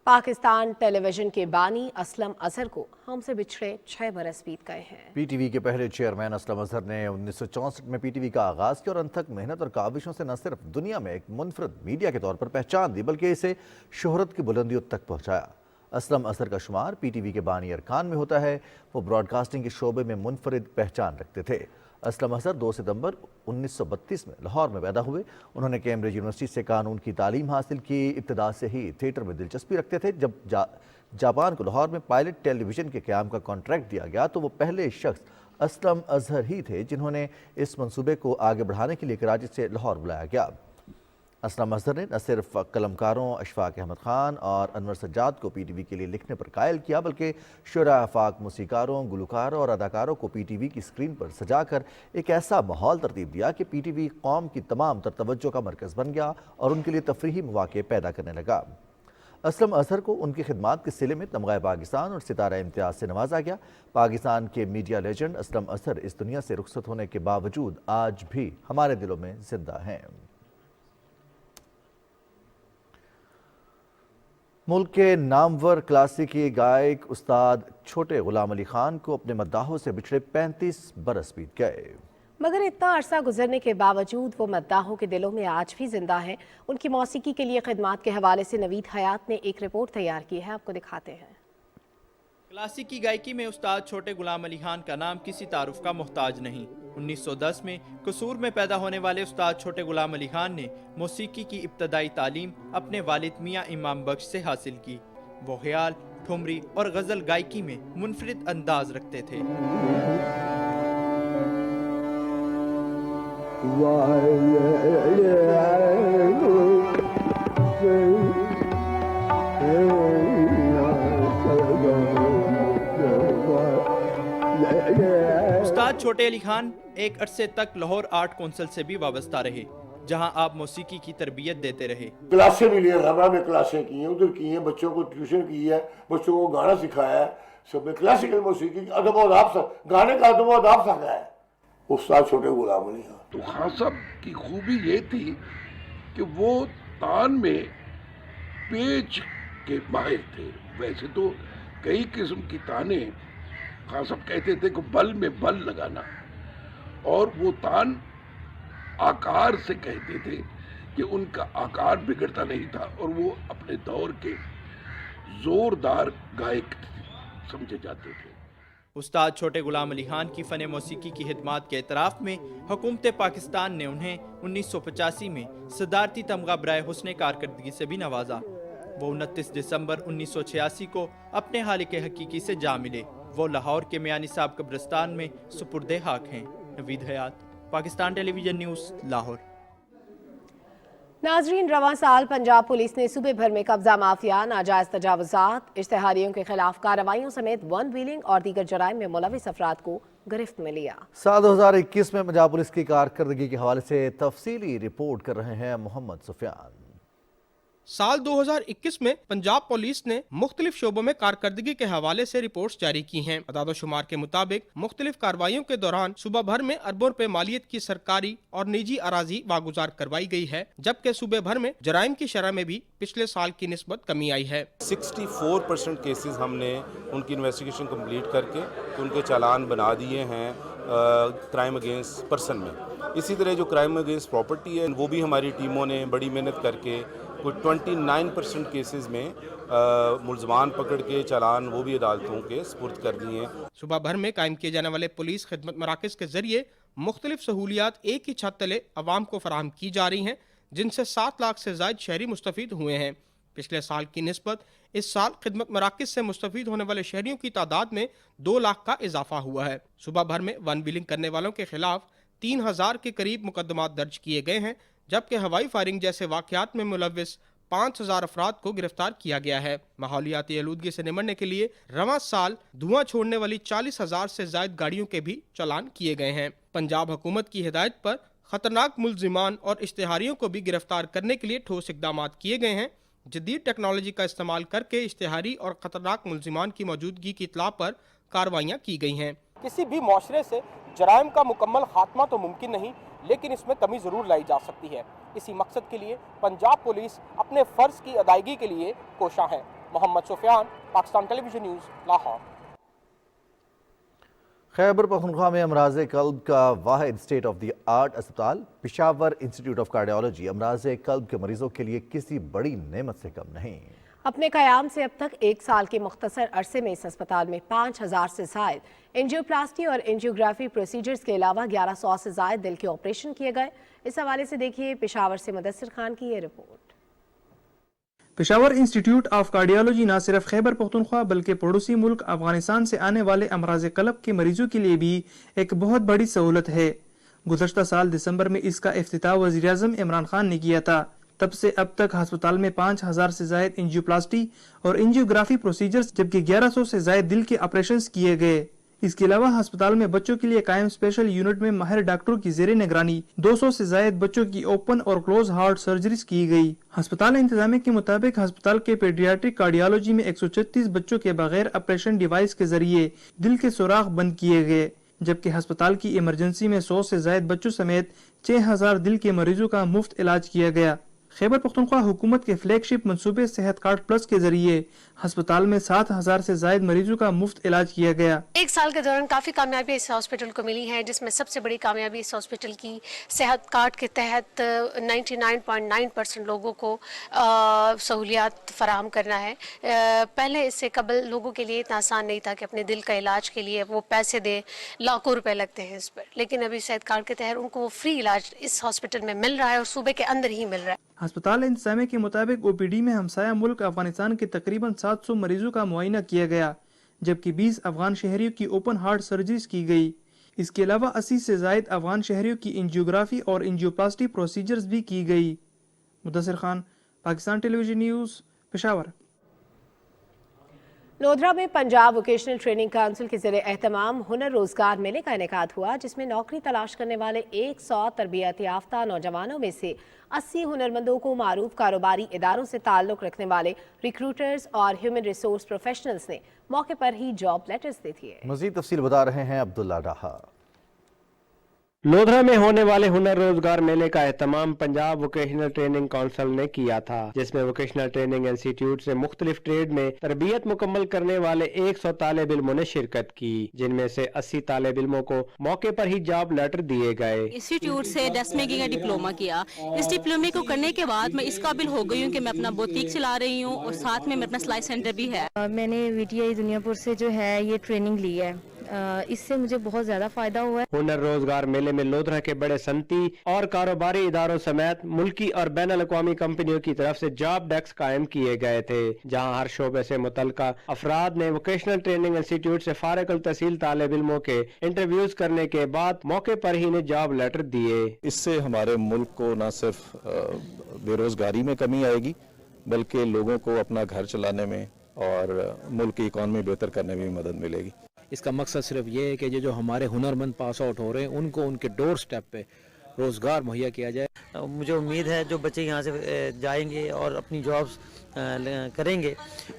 पाकिस्तान टेलीविजन के बानी असलम अजहर को हमसे बिछड़े 6 बरस बीत गए हैं। पीटीवी के पहले चेयरमैन असलम अजहर ने 1964 में पीटीवी का आगाज़ किया और अंत तक मेहनत और काविशों से न सिर्फ दुनिया में एक मुनफरद मीडिया के तौर पर पहचान दी, बल्कि इसे शोहरत की बुलंदियों तक पहुँचाया। असलम अजहर का शुमार पीटीवी के बानी अरकान में होता है। वो ब्रॉडकास्टिंग के शोबे में मुनफरद पहचान रखते थे। असलम अजहर 2 सितंबर 1932 में लाहौर में पैदा हुए। उन्होंने कैम्ब्रिज यूनिवर्सिटी से कानून की तालीम हासिल की। इब्तिदा से ही थिएटर में दिलचस्पी रखते थे। जब जापान को लाहौर में पायलट टेलीविज़न के क़याम का कॉन्ट्रैक्ट दिया गया तो वो पहले शख्स असलम अजहर ही थे जिन्होंने इस मंसूबे को आगे बढ़ाने के लिए कराची से लाहौर बुलाया गया। असलम अजहर ने न सिर्फ कलमकारों अशफाक अहमद खान और अनवर सज्जाद को पीटीवी के लिए लिखने पर कायल किया, बल्कि शुरा आफाक मूसीकारों, गुलकारों और अदाकारों को पीटीवी की स्क्रीन पर सजाकर एक ऐसा माहौल तरतीब दिया कि पीटीवी कौम की तमाम तर तवज्जो का मरकज़ बन गया और उनके लिए तफरीही मौक़े पैदा करने लगा। اسلم اظہر کو ان کی خدمات کے صلے میں تمغہ پاکستان اور ستارہ امتیاز سے نوازا گیا۔ پاکستان کے میڈیا لیجنڈ اسلم اظہر اس دنیا سے رخصت ہونے کے باوجود آج بھی ہمارے دلوں میں زندہ ہیں۔ ملک کے نامور کلاسیکی گائک استاد چھوٹے غلام علی خان کو اپنے مداحوں سے بچھڑے 35 برس بیت گئے، مگر اتنا عرصہ گزرنے کے باوجود وہ مداحوں کے دلوں میں آج بھی زندہ ہیں۔ ان کی موسیقی کے لیے خدمات کے حوالے سے نوید حیات نے ایک رپورٹ تیار کی ہے، آپ کو دکھاتے ہیں۔ کلاسیکی گائکی میں استاد چھوٹے غلام علی خان کا نام کسی تعارف کا محتاج نہیں۔ 1910 میں قصور میں پیدا ہونے والے استاد چھوٹے غلام علی خان نے موسیقی کی ابتدائی تعلیم اپنے والد میاں امام بخش سے حاصل کی۔ وہ خیال، ٹھمری اور غزل گائکی میں منفرد انداز رکھتے تھے۔ استاد چھوٹے علی خان ایک عرصے تک لاہور آرٹ کونسل سے بھی وابستہ رہے، جہاں آپ موسیقی کی تربیت دیتے رہے۔ کلاسیں بھی لی ہیں، ربا میں کلاسیں کی ہیں، ادھر کی ہیں، بچوں کو ٹیوشن کی ہے، بچوں کو گانا سکھایا ہے، سب میں کلاسیکل موسیقی ادب و اداب، گانے کا ادب و اداب سکھایا ہے استاد چھوٹے غلام علی خان۔ تو خان صاحب کی خوبی یہ تھی کہ وہ تان میں پیچ کے ماہر تھے۔ ویسے تو کئی قسم کی تانیں خان صاحب کہتے تھے کہ بل میں بل لگانا، اور وہ تان آکار سے کہتے تھے کہ ان کا آکار بگڑتا نہیں تھا، اور وہ اپنے دور کے زوردار گائک سمجھے جاتے تھے۔ استاد چھوٹے غلام علی خان کی فن موسیقی کی خدمات کے اعتراف میں حکومت پاکستان نے انہیں 1985 میں صدارتی تمغہ برائے حسن کارکردگی سے بھی نوازا۔ وہ 29 دسمبر 1986 کو اپنے خالق حقیقی سے جا ملے۔ وہ لاہور کے میانی صاحب قبرستان میں سپرد خاک ہیں۔ نوید حیات، پاکستان ٹیلی ویژن نیوز، لاہور۔ ناظرین، رواں سال پنجاب پولیس نے صوبے بھر میں قبضہ مافیا، ناجائز تجاوزات، اشتہاریوں کے خلاف کارروائیوں سمیت ون ویلنگ اور دیگر جرائم میں ملوث افراد کو گرفت میں لیا۔ سال 2021 میں پنجاب پولیس کی کارکردگی کے حوالے سے تفصیلی رپورٹ کر رہے ہیں محمد سفیان۔ سال 2021 میں پنجاب پولیس نے مختلف شعبوں میں کارکردگی کے حوالے سے رپورٹس جاری کی ہیں۔ اعداد و شمار کے مطابق مختلف کارروائیوں کے دوران صوبہ بھر میں اربوں روپے مالیت کی سرکاری اور نجی اراضی واگزار کروائی گئی ہے، جبکہ صوبے بھر میں جرائم کی شرح میں بھی پچھلے سال کی نسبت کمی آئی ہے۔ 64% کیسز ہم نے ان کی انویسٹیگیشن کمپلیٹ کر کے ان کے چالان بنا دیے ہیں کرائم اگینسٹ پرسن میں۔ اسی طرح جو کرائم اگینسٹ پراپرٹی ہے وہ بھی ہماری ٹیموں نے بڑی محنت کر کے کوئی 29% کیسز میں ملزمان پکڑ کے چالان وہ بھی عدالتوں کے سپرد کر دیے ہیں۔ صوبہ بھر میں قائم کیے جانے والے پولیس خدمت مراکز کے ذریعے مختلف سہولیات ایک ہی چھت تلے عوام کو فراہم کی جا رہی ہیں، جن سے 7 لاکھ سے زائد شہری مستفید ہوئے ہیں۔ پچھلے سال کی نسبت اس سال خدمت مراکز سے مستفید ہونے والے شہریوں کی تعداد میں 2 لاکھ کا اضافہ ہوا ہے۔ صوبہ بھر میں ون ویلنگ کرنے والوں کے خلاف 3000 کے قریب مقدمات درج کیے گئے ہیں، جبکہ ہوائی فائرنگ جیسے واقعات میں ملوث 5000 افراد کو گرفتار کیا گیا ہے۔ ماحولیاتی آلودگی سے نمٹنے کے لیے رواں سال دھواں چھوڑنے والی 40,000 سے زائد گاڑیوں کے بھی چالان کیے گئے ہیں۔ پنجاب حکومت کی ہدایت پر خطرناک ملزمان اور اشتہاریوں کو بھی گرفتار کرنے کے لیے ٹھوس اقدامات کیے گئے ہیں۔ جدید ٹیکنالوجی کا استعمال کر کے اشتہاری اور خطرناک ملزمان کی موجودگی کی اطلاع پر کارروائیاں کی گئی ہیں۔ کسی بھی معاشرے سے جرائم کا مکمل خاتمہ تو ممکن نہیں، لیکن اس میں کمی ضرور لائی جا سکتی ہے۔ اسی مقصد کے لیے پنجاب پولیس اپنے فرض کی ادائیگی کے لیے کوشاں ہے۔ محمد سفیان، پاکستان ٹیلی ویژن نیوز، لاہور۔ خیبر پختونخوا میں امراض قلب کا واحد اسٹیٹ آف دی آرٹ اسپتال پشاور انسٹیٹیوٹ آف کارڈیالوجی امراض قلب کے مریضوں کے لیے کسی بڑی نعمت سے کم نہیں۔ اپنے قیام سے اب تک 1 سال کے مختصر عرصے میں اس اسپتال میں 5000 سے زائد انجیوپلاسٹی اور انجیوگرافی پروسیجرز کے علاوہ 1100 سے زائد دل کے آپریشن کیے گئے۔ اس حوالے سے دیکھیے پشاور سے مدثر خان کی یہ report. Peshawar institute of cardiology نہ صرف خیبر پختونخوا بلکہ پڑوسی ملک افغانستان سے آنے والے امراض قلب کے مریضوں کے لیے بھی ایک بہت بڑی سہولت ہے۔ گزشتہ سال دسمبر میں اس کا افتتاح وزیر اعظم عمران خان نے کیا تھا۔ تب سے اب تک ہسپتال میں 5000 سے زائد انجیوپلاسٹی اور انجیوگرافی پروسیجرز جبکہ 1100 سے زائد دل کے آپریشنز کیے گئے۔ इसके अलावा अस्पताल में बच्चों के लिए कायम स्पेशल यूनिट में माहिर डॉक्टरों की जेर निगरानी 200 से जायद बच्चों की ओपन और क्लोज हार्ट सर्जरीज की गई। अस्पताल इंतजामिया के मुताबिक अस्पताल के पेडियाट्रिक कार्डियोलॉजी में 136 बच्चों के बगैर ऑपरेशन डिवाइस के जरिए दिल के सुराख बंद किए गए, जबकि अस्पताल की इमरजेंसी में 100 से जायद बच्चों समेत 6000 दिल के मरीजों का मुफ्त इलाज किया गया। खैबर पख्तूनख्वा हुकूमत के फ्लैगशिप मंसूबे सेहत कार्ड प्लस के जरिए अस्पताल में 7000 से जायद मरीजों का मुफ्त इलाज किया गया। एक साल के दौरान काफ़ी कामयाबी इस हॉस्पिटल को मिली है, जिसमें सबसे बड़ी कामयाबी इस हॉस्पिटल की सेहत कार्ड के तहत 99.9% लोगों को सहूलियात फराहम करना है। पहले इससे कबल लोगों के लिए इतना आसान नहीं था कि अपने दिल का इलाज के लिए वो पैसे दें, लाखों रुपए लगते हैं इस पर, लेकिन अभी सेहत कार्ड के तहत उनको वो फ्री इलाज इस हॉस्पिटल में मिल रहा है और सूबे के अंदर ही मिल रहा है। अस्पताल इंतजामिया के मुताबिक ओपीडी में हमसाया मुल्क अफगानिस्तान के तकरीबन 700 मरीजों का मुआयना किया गया, जबकि 20 अफगान शहरियों की ओपन हार्ट सर्जरीज की गई। इसके अलावा 80 से जायद अफगान शहरियों की एंजियोग्राफी और एंजियोप्लास्टी प्रोसीजर्स भी की गई। Mudassir Khan, Pakistan television news, Peshawar. लोधरा में पंजाब वोकेशनल ट्रेनिंग काउंसिल के ज़रिए एहतमाम हुनर रोजगार मेले का इनेकाद हुआ, जिसमें नौकरी तलाश करने वाले 100 तरबियत याफ्ता नौजवानों में से 80 हुनरमंदों को मारूफ कारोबारी इदारों से ताल्लुक़ रखने वाले रिक्रूटर्स और ह्यूमन रिसोर्स प्रोफेशनल्स ने मौके पर ही जॉब लेटर्स दे दिए। मज़ीद तफसील बता रहे हैं अब्दुल्ला डाहा। लोधरा में होने वाले हुनर रोजगार मेले का एहतमाम पंजाब वोकेशनल ट्रेनिंग काउंसिल ने किया था, जिसमें वोकेशनल ट्रेनिंग इंस्टीट्यूट से मुख्तलिफ ट्रेड में तरबियत मुकम्मल करने वाले 100 तालिब इल्मों ने शिरकत की, जिनमें से 80 तालिब इल्मों को मौके पर ही जॉब लेटर दिए गए। इंस्टीट्यूट से ड्रेस मेकिंग का डिप्लोमा किया। इस डिप्लोमे को करने के बाद मैं इस काबिल हो गई हूँ कि मैं अपना बुटीक चला रही हूँ और साथ में मेरा सिलाई सेंटर भी है। मैंने VTI दुनियापुर से जो है ये ट्रेनिंग ली है, इससे मुझे बहुत ज्यादा फायदा हुआ है। हुनर रोजगार मेले में लोधरा के बड़े सनती और कारोबारी इदारों समेत मुल्की और बैन अल-अक़वामी कंपनियों की तरफ से जॉब डेस्क कायम किए गए थे, जहां हर शोबे से मुतल्लिका अफराद ने वोकेशनल ट्रेनिंग इंस्टीट्यूट से फारिग तहसील तालिब इल्मों के इंटरव्यूज करने के बाद मौके पर ही ने जॉब लेटर दिए। इससे हमारे मुल्क को न सिर्फ बेरोजगारी में कमी आएगी, बल्कि लोगों को अपना घर चलाने में और मुल्क की इकॉनमी बेहतर करने में भी मदद मिलेगी। इसका मकसद सिर्फ ये है कि जो हमारे हुनरमंद पास आउट हो रहे हैं उनको उनके डोर स्टेप पे रोज़गार मुहैया किया जाए। मुझे उम्मीद है जो बच्चे यहाँ से जाएंगे और अपनी जॉब्स करेंगे,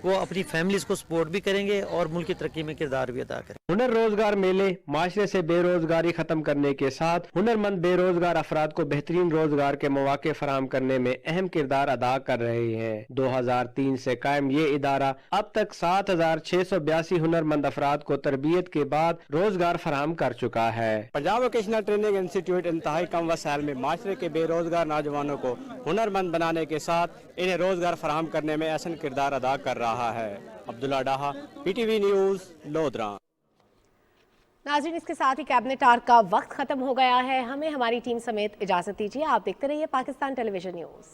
वो अपनी फैमिलीज को सपोर्ट भी करेंगे और मुल्क की तरक्की में किरदार भी अदा करेंगे। हुनर रोजगार मेले माशरे से बेरोजगारी खत्म करने के साथ हुनरमंद बेरोजगार अफराद को बेहतरीन रोजगार के मौके फराहम करने में अहम किरदार अदा कर रहे हैं। 2003 से कायम ये इदारा अब तक 7682 हुनरमंद अफराद को तरबियत के बाद रोजगार फराहम कर चुका है। पंजाब वोकेशनल ट्रेनिंग इंस्टीट्यूट इंतहाई कम वसाइल में माशरे के बेरोजगार नौजवानों को हुनरमंद बनाने के साथ इन्हें रोजगार फराहम करने में अहम किरदार अदा कर रहा है। अब्दुल्ला डाहा, PTV न्यूज़, लोधरा। नाज़रीन, इसके साथ ही कैबिनेट आर्क का वक्त खत्म हो गया है। हमें हमारी टीम समेत इजाजत दीजिए। आप देखते रहिए पाकिस्तान टेलीविजन न्यूज़।